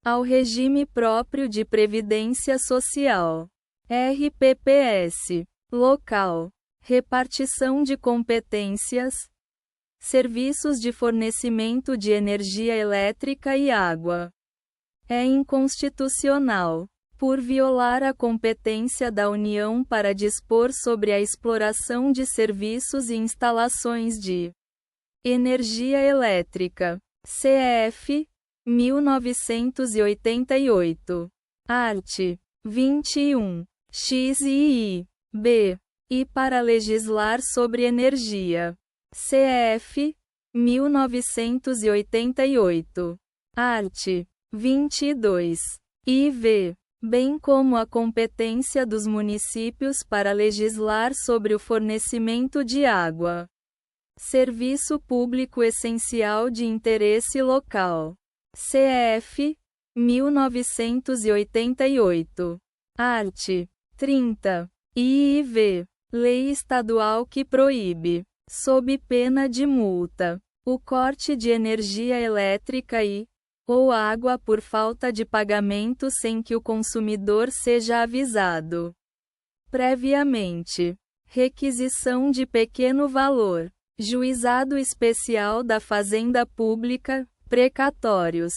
Speaker 1: ao regime próprio de previdência social. RPPS. Local. Repartição de competências. Serviços de fornecimento de energia elétrica e água. É inconstitucional, por violar a competência da União para dispor sobre a exploração de serviços e instalações de energia elétrica. CF 1988. Art. 21. X e I. B. E para legislar sobre energia. CF 1988. Art. 22. IV. Bem como a competência dos municípios para legislar sobre o fornecimento de água. Serviço público essencial de interesse local. CF 1988. Art. 30. IV. Lei estadual que proíbe, sob pena de multa, o corte de energia elétrica ou água por falta de pagamento sem que o consumidor seja avisado previamente. Requisição de pequeno valor. Juizado Especial da Fazenda Pública, precatórios.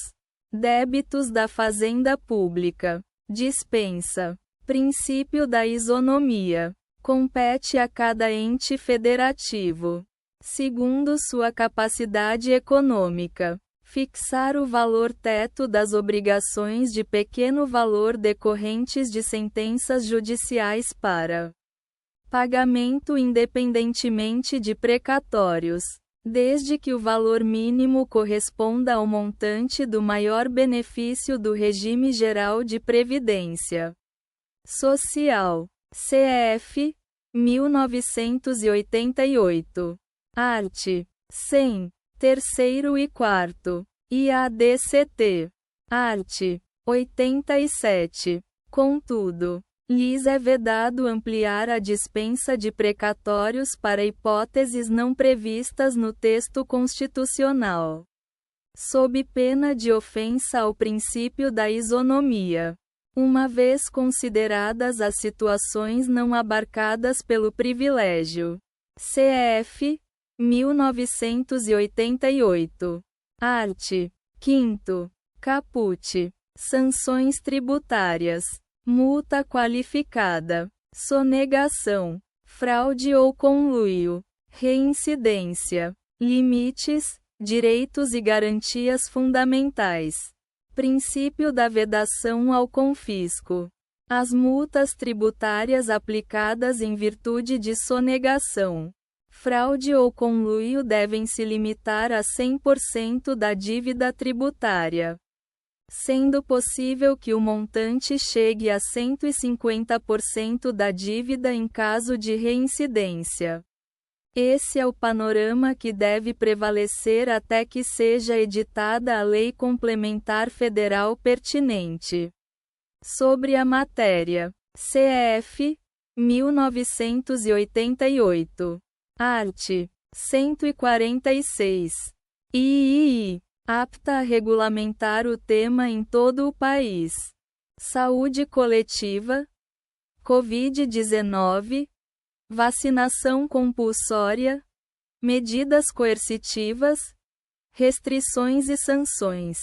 Speaker 1: Débitos da Fazenda Pública. Dispensa. Princípio da isonomia. Compete a cada ente federativo, segundo sua capacidade econômica, fixar o valor teto das obrigações de pequeno valor decorrentes de sentenças judiciais para pagamento independentemente de precatórios, desde que o valor mínimo corresponda ao montante do maior benefício do regime geral de previdência social. CF 1988. Art. 100. Terceiro e quarto. IADCT. Art. 87. Contudo, lhes é vedado ampliar a dispensa de precatórios para hipóteses não previstas no texto constitucional, sob pena de ofensa ao princípio da isonomia, uma vez consideradas as situações não abarcadas pelo privilégio. CF 1988. Art. 5º. Caput. Sanções tributárias. Multa qualificada. Sonegação. Fraude ou conluio. Reincidência. Limites, direitos e garantias fundamentais. Princípio da vedação ao confisco. As multas tributárias aplicadas em virtude de sonegação, fraude ou conluio devem se limitar a 100% da dívida tributária, sendo possível que o montante chegue a 150% da dívida em caso de reincidência. Esse é o panorama que deve prevalecer até que seja editada a lei complementar federal pertinente sobre a matéria. CF 1988. Art. 146. III. Apta a regulamentar o tema em todo o país. Saúde coletiva, Covid-19, vacinação compulsória, medidas coercitivas, restrições e sanções.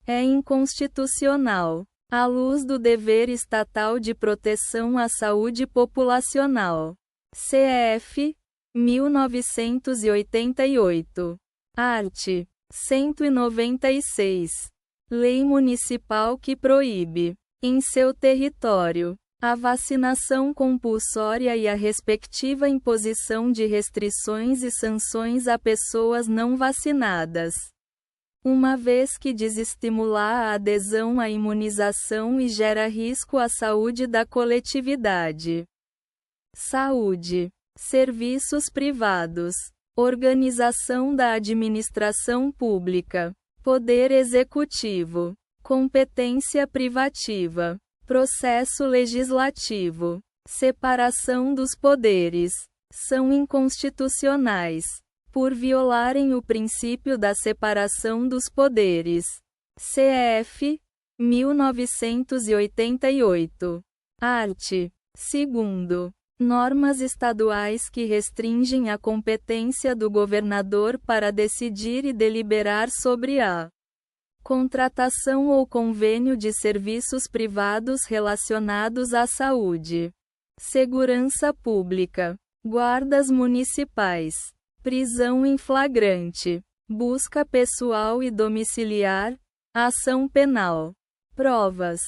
Speaker 1: É inconstitucional, à luz do dever estatal de proteção à saúde populacional. CF 1988. Art. 196. Lei municipal que proíbe, em seu território, a vacinação compulsória e a respectiva imposição de restrições e sanções a pessoas não vacinadas, uma vez que desestimular a adesão à imunização e gera risco à saúde da coletividade. Saúde. Serviços privados. Organização da administração pública. Poder executivo. Competência privativa. Processo legislativo. Separação dos poderes. São inconstitucionais, por violarem o princípio da separação dos poderes. CF 1988. Art. 2º. Normas estaduais que restringem a competência do governador para decidir e deliberar sobre a contratação ou convênio de serviços privados relacionados à saúde, segurança pública, guardas municipais, prisão em flagrante, busca pessoal e domiciliar, ação penal, provas,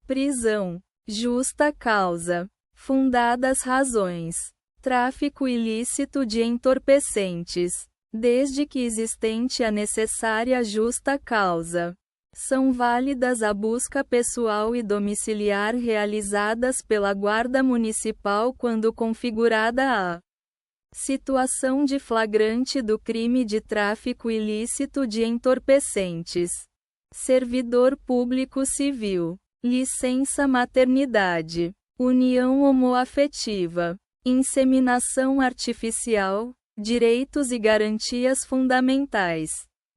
Speaker 1: prisão, justa causa, fundadas razões, tráfico ilícito de entorpecentes, desde que existente a necessária justa causa. São válidas a busca pessoal e domiciliar realizadas pela Guarda Municipal quando configurada a situação de flagrante do crime de tráfico ilícito de entorpecentes. Servidor público civil, licença maternidade, união homoafetiva, inseminação artificial, direitos e garantias fundamentais,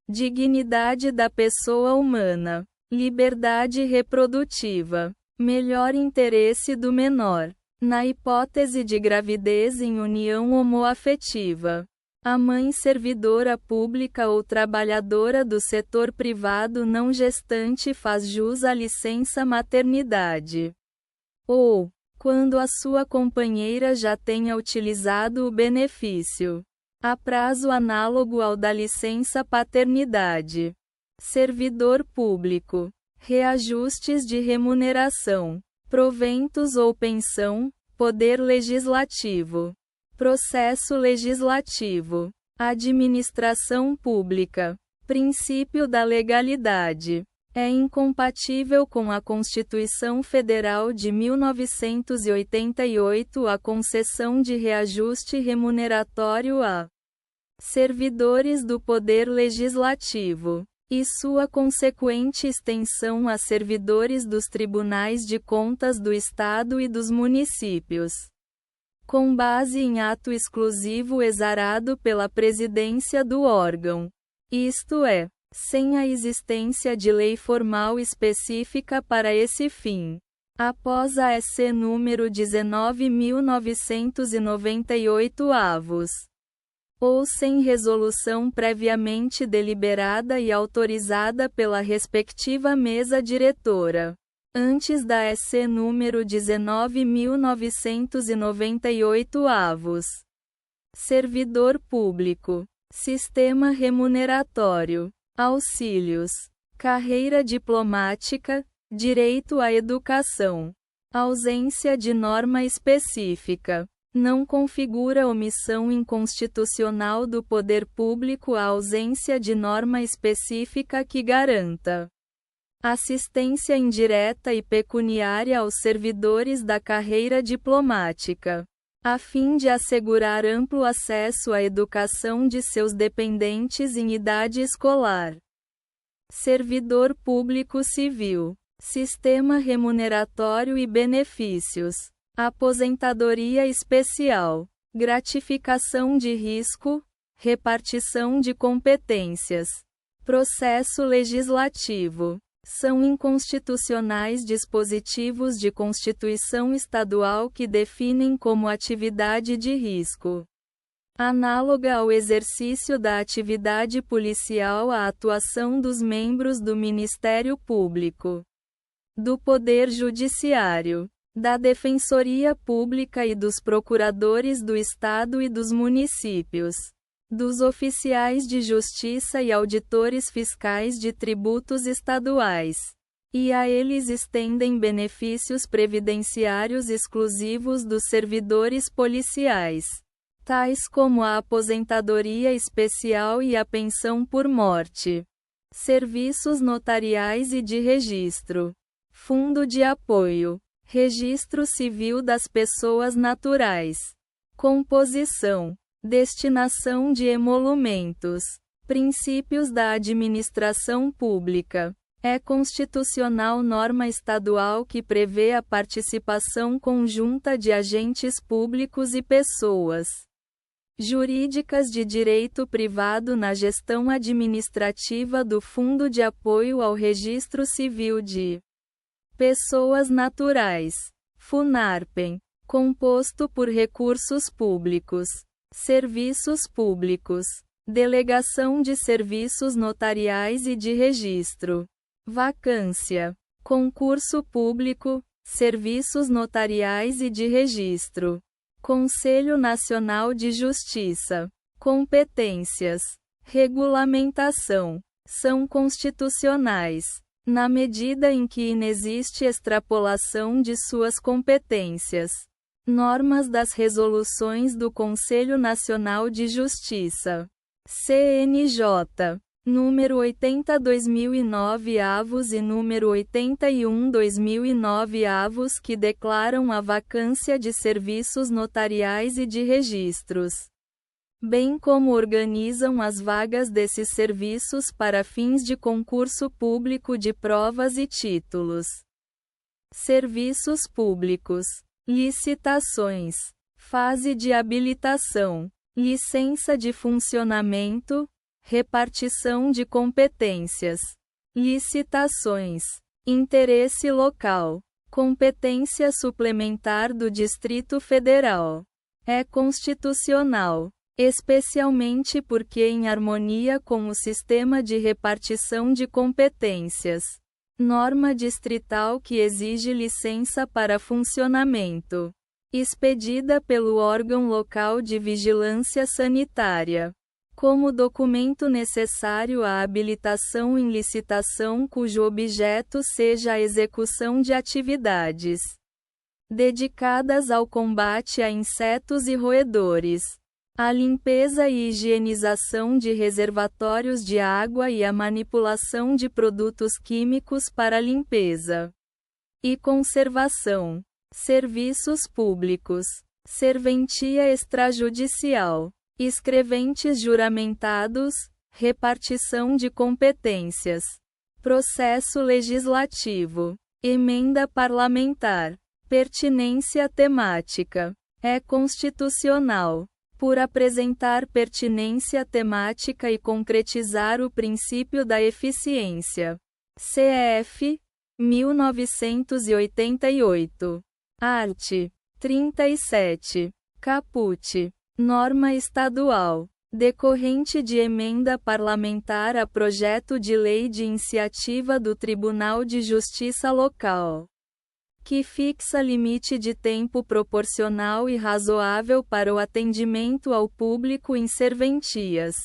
Speaker 1: dignidade da pessoa humana, liberdade reprodutiva, melhor interesse do menor, na hipótese de gravidez em união homoafetiva. A mãe servidora pública ou trabalhadora do setor privado não gestante faz jus à licença maternidade. Ou, quando a sua companheira já tenha utilizado o benefício, a prazo análogo ao da licença paternidade. Servidor público. Reajustes de remuneração, proventos ou pensão, poder legislativo. Processo legislativo. Administração pública. Princípio da legalidade. É incompatível com a Constituição Federal de 1988 a concessão de reajuste remuneratório a servidores do Poder Legislativo, e sua consequente extensão a servidores dos Tribunais de Contas do Estado e dos municípios, com base em ato exclusivo exarado pela presidência do órgão, isto é, sem a existência de lei formal específica para esse fim. Após a SC número 19.998 avos, ou sem resolução previamente deliberada e autorizada pela respectiva mesa diretora, antes da SC número 19.998 avos. Servidor público. Sistema remuneratório. Auxílios. Carreira diplomática. Direito à educação. Ausência de norma específica. Não configura omissão inconstitucional do poder público a ausência de norma específica que garanta assistência indireta e pecuniária aos servidores da carreira diplomática, a fim de assegurar amplo acesso à educação de seus dependentes em idade escolar. Servidor público civil. Sistema remuneratório e benefícios. Aposentadoria especial. Gratificação de risco. Repartição de competências. Processo legislativo. São inconstitucionais dispositivos de Constituição Estadual que definem como atividade de risco, análoga ao exercício da atividade policial, a atuação dos membros do Ministério Público, do Poder Judiciário, da Defensoria Pública e dos procuradores do Estado e dos municípios, dos oficiais de justiça e auditores fiscais de tributos estaduais. E a eles estendem benefícios previdenciários exclusivos dos servidores policiais, tais como a aposentadoria especial e a pensão por morte, serviços notariais e de registro, fundo de apoio, registro civil das pessoas naturais, composição, destinação de emolumentos, princípios da administração pública. É constitucional norma estadual que prevê a participação conjunta de agentes públicos e pessoas jurídicas de direito privado na gestão administrativa do Fundo de Apoio ao Registro Civil de Pessoas Naturais, FUNARPEM, composto por recursos públicos, serviços públicos, delegação de serviços notariais e de registro, vacância, concurso público, serviços notariais e de registro, Conselho Nacional de Justiça, competências, regulamentação, são constitucionais, na medida em que inexiste extrapolação de suas competências. Normas das resoluções do Conselho Nacional de Justiça, CNJ, número 80/2009 avos e número 81/2009 avos que declaram a vacância de serviços notariais e de registros, bem como organizam as vagas desses serviços para fins de concurso público de provas e títulos. Serviços públicos, licitações, fase de habilitação, licença de funcionamento, repartição de competências, licitações, interesse local, competência suplementar do Distrito Federal. É constitucional, especialmente porque em harmonia com o sistema de repartição de competências. Norma distrital que exige licença para funcionamento, expedida pelo órgão local de vigilância sanitária, como documento necessário à habilitação em licitação cujo objeto seja a execução de atividades dedicadas ao combate a insetos e roedores, a limpeza e higienização de reservatórios de água e a manipulação de produtos químicos para limpeza e conservação, serviços públicos, serventia extrajudicial, escreventes juramentados, repartição de competências, processo legislativo, emenda parlamentar, pertinência temática. É constitucional, por apresentar pertinência temática e concretizar o princípio da eficiência. CF 1988. Art. 37. Caput. Norma estadual, decorrente de emenda parlamentar a projeto de lei de iniciativa do Tribunal de Justiça Local, que fixa limite de tempo proporcional e razoável para o atendimento ao público em serventias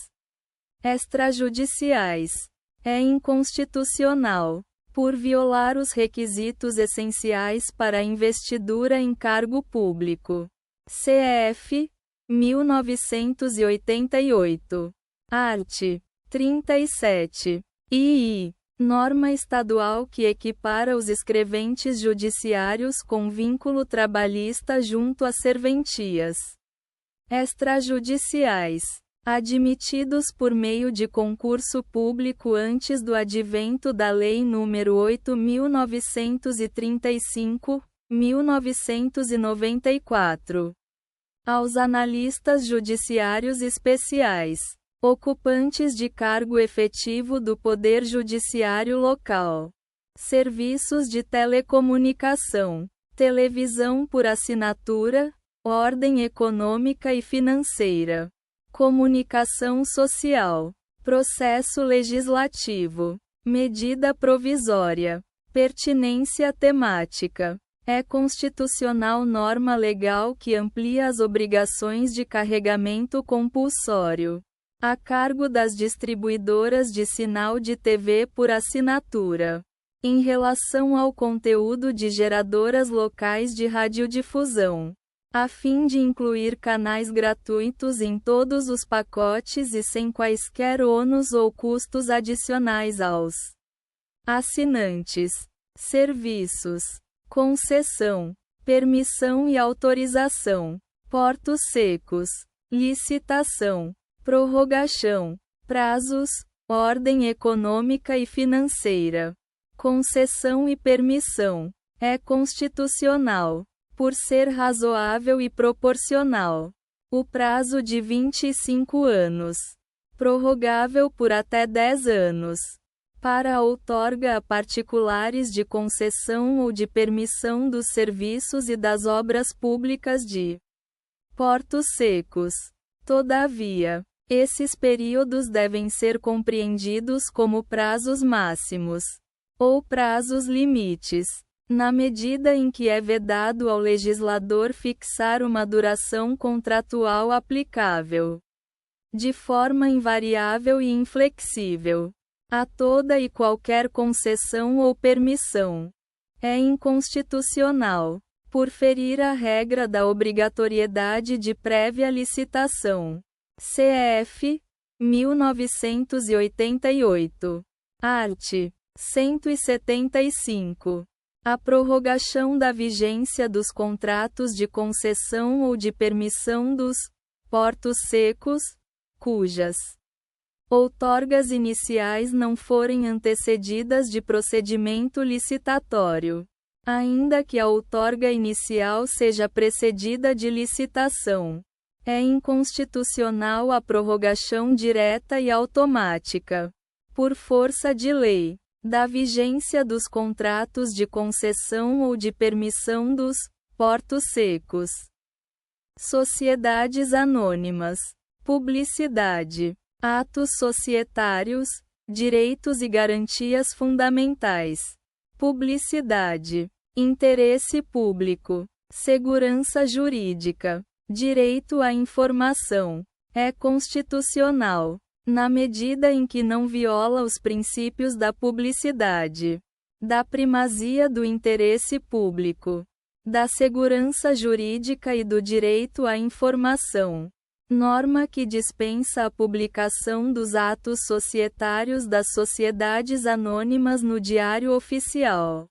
Speaker 1: extrajudiciais. É inconstitucional, por violar os requisitos essenciais para a investidura em cargo público. CF 1988. Art. 37. II. Norma estadual que equipara os escreventes judiciários com vínculo trabalhista junto às serventias extrajudiciais, admitidos por meio de concurso público antes do advento da Lei nº 8.935, 1994. Aos analistas judiciários especiais, ocupantes de cargo efetivo do Poder Judiciário Local, serviços de telecomunicação, televisão por assinatura, ordem econômica e financeira, comunicação social, processo legislativo, medida provisória, pertinência temática. É constitucional norma legal que amplia as obrigações de carregamento compulsório a cargo das distribuidoras de sinal de TV por assinatura, em relação ao conteúdo de geradoras locais de radiodifusão, a fim de incluir canais gratuitos em todos os pacotes e sem quaisquer ônus ou custos adicionais aos assinantes. Serviços, concessão, permissão e autorização, portos secos, licitação, prorrogação, prazos, ordem econômica e financeira, concessão e permissão. É constitucional, por ser razoável e proporcional, o prazo de 25 anos, prorrogável por até 10 anos, para a outorga a particulares de concessão ou de permissão dos serviços e das obras públicas de portos secos. Todavia, esses períodos devem ser compreendidos como prazos máximos, ou prazos limites, na medida em que é vedado ao legislador fixar uma duração contratual aplicável, de forma invariável e inflexível, a toda e qualquer concessão ou permissão. É inconstitucional, por ferir a regra da obrigatoriedade de prévia licitação. CF 1988. Art. 175. A prorrogação da vigência dos contratos de concessão ou de permissão dos portos secos, cujas outorgas iniciais não forem antecedidas de procedimento licitatório, ainda que a outorga inicial seja precedida de licitação. É inconstitucional a prorrogação direta e automática, por força de lei, da vigência dos contratos de concessão ou de permissão dos portos secos. Sociedades anônimas, publicidade, atos societários, direitos e garantias fundamentais, publicidade, interesse público, segurança jurídica, direito à informação. É constitucional, na medida em que não viola os princípios da publicidade, da primazia do interesse público, da segurança jurídica e do direito à informação. Norma que dispensa a publicação dos atos societários das sociedades anônimas no Diário Oficial,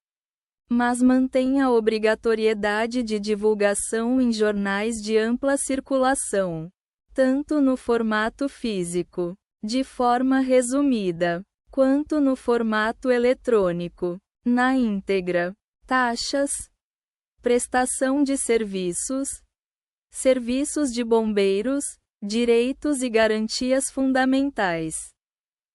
Speaker 1: mas mantém a obrigatoriedade de divulgação em jornais de ampla circulação, tanto no formato físico, de forma resumida, quanto no formato eletrônico, na íntegra. Taxas, prestação de serviços, serviços de bombeiros, direitos e garantias fundamentais,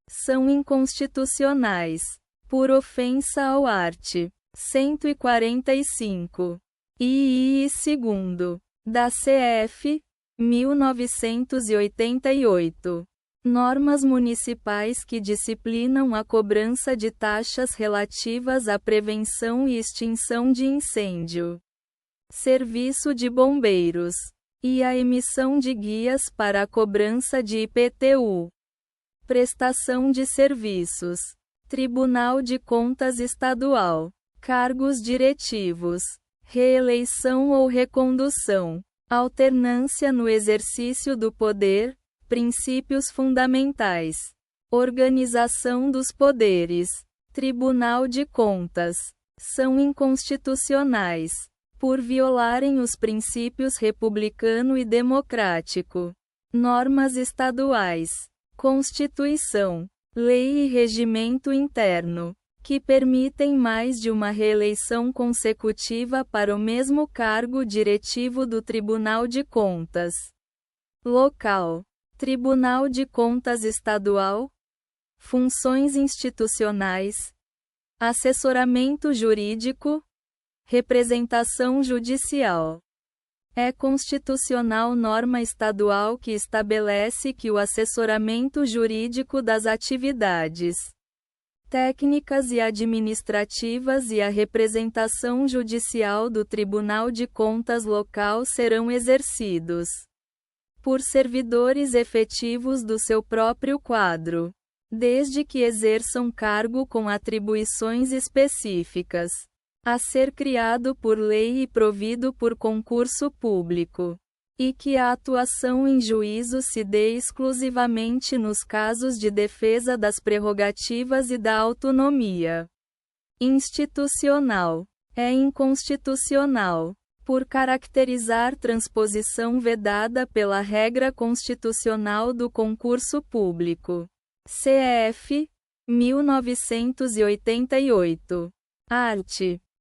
Speaker 1: são inconstitucionais, por ofensa ao art. 145. II segundo, da CF, 1988. Normas municipais que disciplinam a cobrança de taxas relativas à prevenção e extinção de incêndio, serviço de bombeiros, e a emissão de guias para a cobrança de IPTU. Prestação de serviços. Tribunal de Contas Estadual. Cargos diretivos. Reeleição ou recondução. Alternância no exercício do poder. Princípios fundamentais. Organização dos poderes. Tribunal de Contas. São inconstitucionais, por violarem os princípios republicano e democrático. Normas estaduais. Constituição. Lei e regimento interno, que permitem mais de uma reeleição consecutiva para o mesmo cargo diretivo do Tribunal de Contas local. Tribunal de Contas Estadual. Funções institucionais. Assessoramento jurídico. Representação judicial. É constitucional norma estadual que estabelece que o assessoramento jurídico das atividades técnicas e administrativas e a representação judicial do Tribunal de Contas local serão exercidos por servidores efetivos do seu próprio quadro, desde que exerçam cargo com atribuições específicas, a ser criado por lei e provido por concurso público, e que a atuação em juízo se dê exclusivamente nos casos de defesa das prerrogativas e da autonomia institucional. É inconstitucional, por caracterizar transposição vedada pela regra constitucional do concurso público. CF 1988. Art.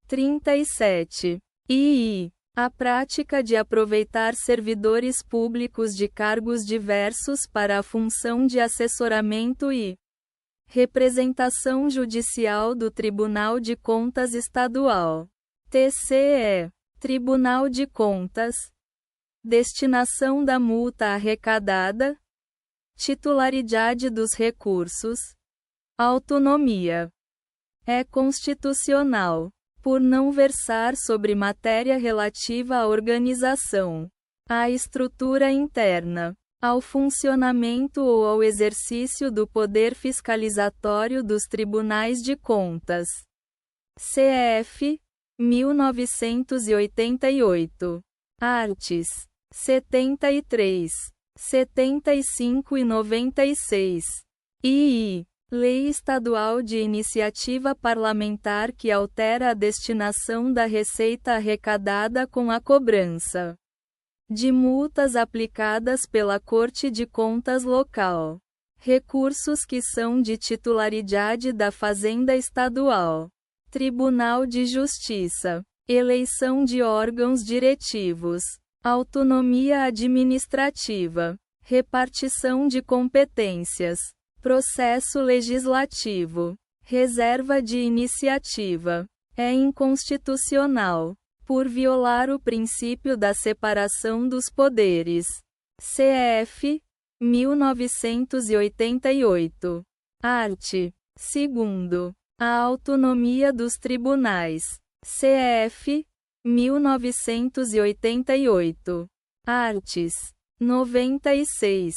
Speaker 1: 37. II. A prática de aproveitar servidores públicos de cargos diversos para a função de assessoramento e representação judicial do Tribunal de Contas Estadual. TCE. Tribunal de Contas. Destinação da multa arrecadada. Titularidade dos recursos. Autonomia. É constitucional, por não versar sobre matéria relativa à organização, à estrutura interna, ao funcionamento ou ao exercício do poder fiscalizatório dos tribunais de contas. CF 1988. Arts. 73, 75 e 96. II. Lei Estadual de Iniciativa Parlamentar que altera a destinação da receita arrecadada com a cobrança de multas aplicadas pela Corte de Contas Local. Recursos que são de titularidade da Fazenda Estadual. Tribunal de Justiça. Eleição de órgãos diretivos. Autonomia administrativa. Repartição de competências. Processo legislativo. Reserva de iniciativa. É inconstitucional, por violar o princípio da separação dos poderes. CF 1988. Art. 2º. A autonomia dos tribunais. CF 1988. Arts. 96.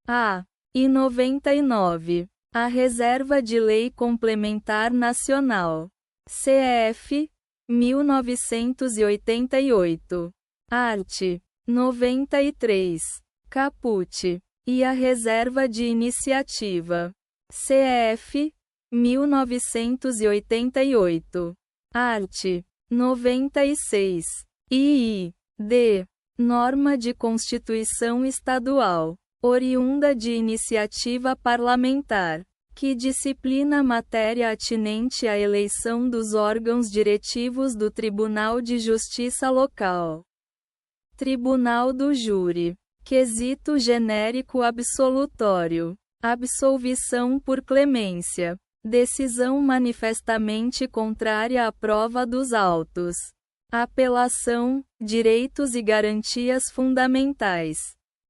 Speaker 1: A. E 99. A Reserva de Lei Complementar Nacional. CF 1988. Art. 93. Caput. E a Reserva de Iniciativa. CF 1988. Art. 96. D. Norma de Constituição Estadual, oriunda de iniciativa parlamentar, que disciplina matéria atinente à eleição dos órgãos diretivos do Tribunal de Justiça Local. Tribunal do Júri. Quesito genérico absolutório. Absolvição por clemência. Decisão manifestamente contrária à prova dos autos. Apelação, direitos e garantias fundamentais.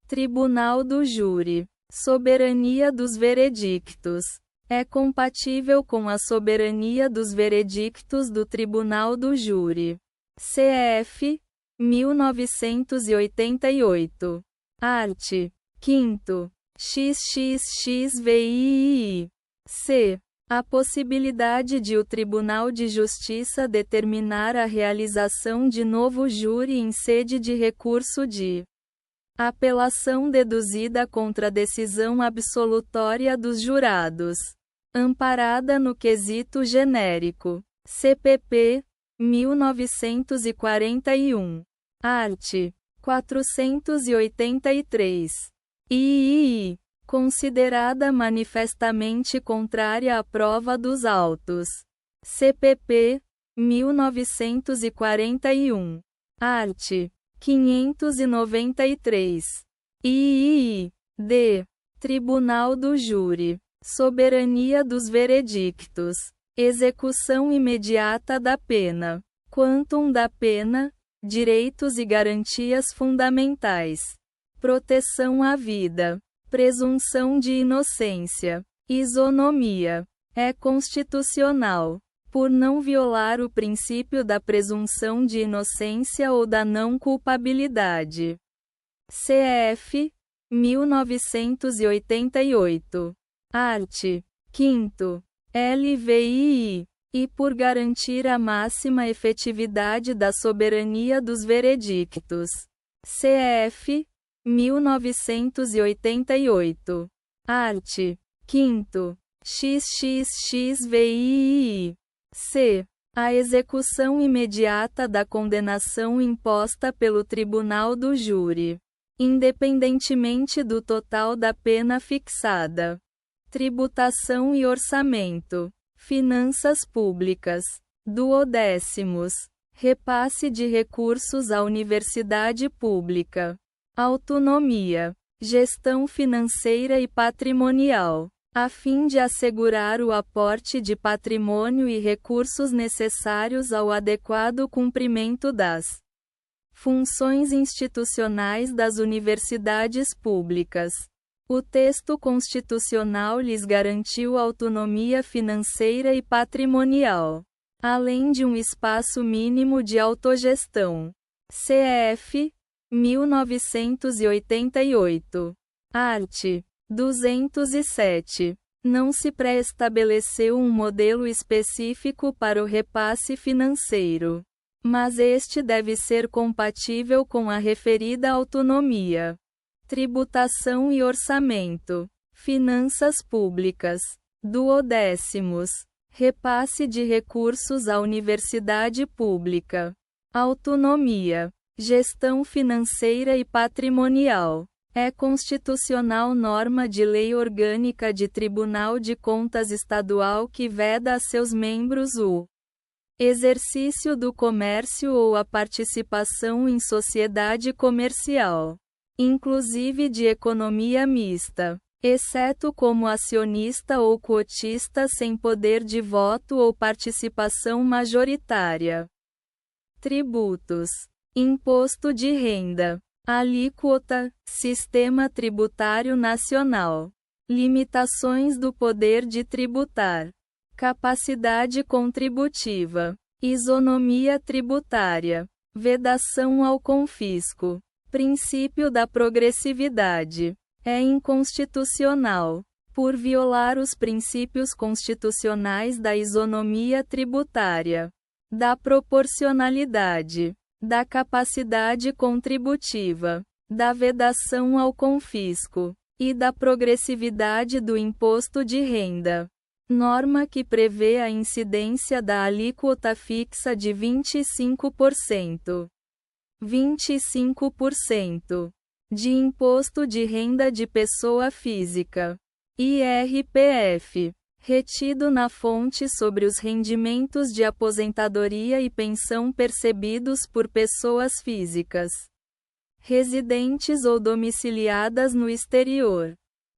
Speaker 1: Tribunal do Júri. Soberania dos veredictos. É compatível com a soberania dos veredictos do Tribunal do Júri. CF 1988. Art. 5º. XXXVII. C. A possibilidade de o Tribunal de Justiça determinar a realização de novo júri em sede de recurso de apelação deduzida contra a decisão absolutória dos jurados, amparada no quesito genérico. CPP 1941. Art. 483. II. Considerada manifestamente contrária à prova dos autos. CPP 1941. Art. 593. II. D. Tribunal do Júri. Soberania dos veredictos. Execução imediata da pena. Quantum da pena. Direitos e garantias fundamentais. Proteção à vida. Presunção de inocência. Isonomia. É constitucional, por não violar o princípio da presunção de inocência ou da não culpabilidade. CF 1988. Art. 5º. LVII. E por garantir a máxima efetividade da soberania dos veredictos. CF 1988. Art. 5º. XXXVII. C. A execução imediata da condenação imposta pelo Tribunal do Júri, independentemente do total da pena fixada. Tributação e orçamento. Finanças públicas. 12º. Repasse de recursos à universidade pública. Autonomia. Gestão financeira e patrimonial. A fim de assegurar o aporte de patrimônio e recursos necessários ao adequado cumprimento das funções institucionais das universidades públicas. O texto constitucional lhes garantiu autonomia financeira e patrimonial, além de um espaço mínimo de autogestão. CF 1988. Art. 207. Não se pré-estabeleceu um modelo específico para o repasse financeiro, mas este deve ser compatível com a referida autonomia. Tributação e orçamento. Finanças públicas. 12º. Repasse de recursos à universidade pública. Autonomia. Gestão financeira e patrimonial. É constitucional norma de lei orgânica de Tribunal de Contas Estadual que veda a seus membros o exercício do comércio ou a participação em sociedade comercial, inclusive de economia mista, exceto como acionista ou cotista sem poder de voto ou participação majoritária. Tributos. Imposto de renda. Alíquota, Sistema Tributário Nacional. Limitações do poder de tributar. Capacidade contributiva. Isonomia tributária. Vedação ao confisco. Princípio da progressividade. É inconstitucional, por violar os princípios constitucionais da isonomia tributária, da proporcionalidade, da capacidade contributiva, da vedação ao confisco e da progressividade do imposto de renda. Norma que prevê a incidência da alíquota fixa de 25%. 25% de imposto de renda de pessoa física, IRPF, retido na fonte sobre os rendimentos de aposentadoria e pensão percebidos por pessoas físicas residentes ou domiciliadas no exterior.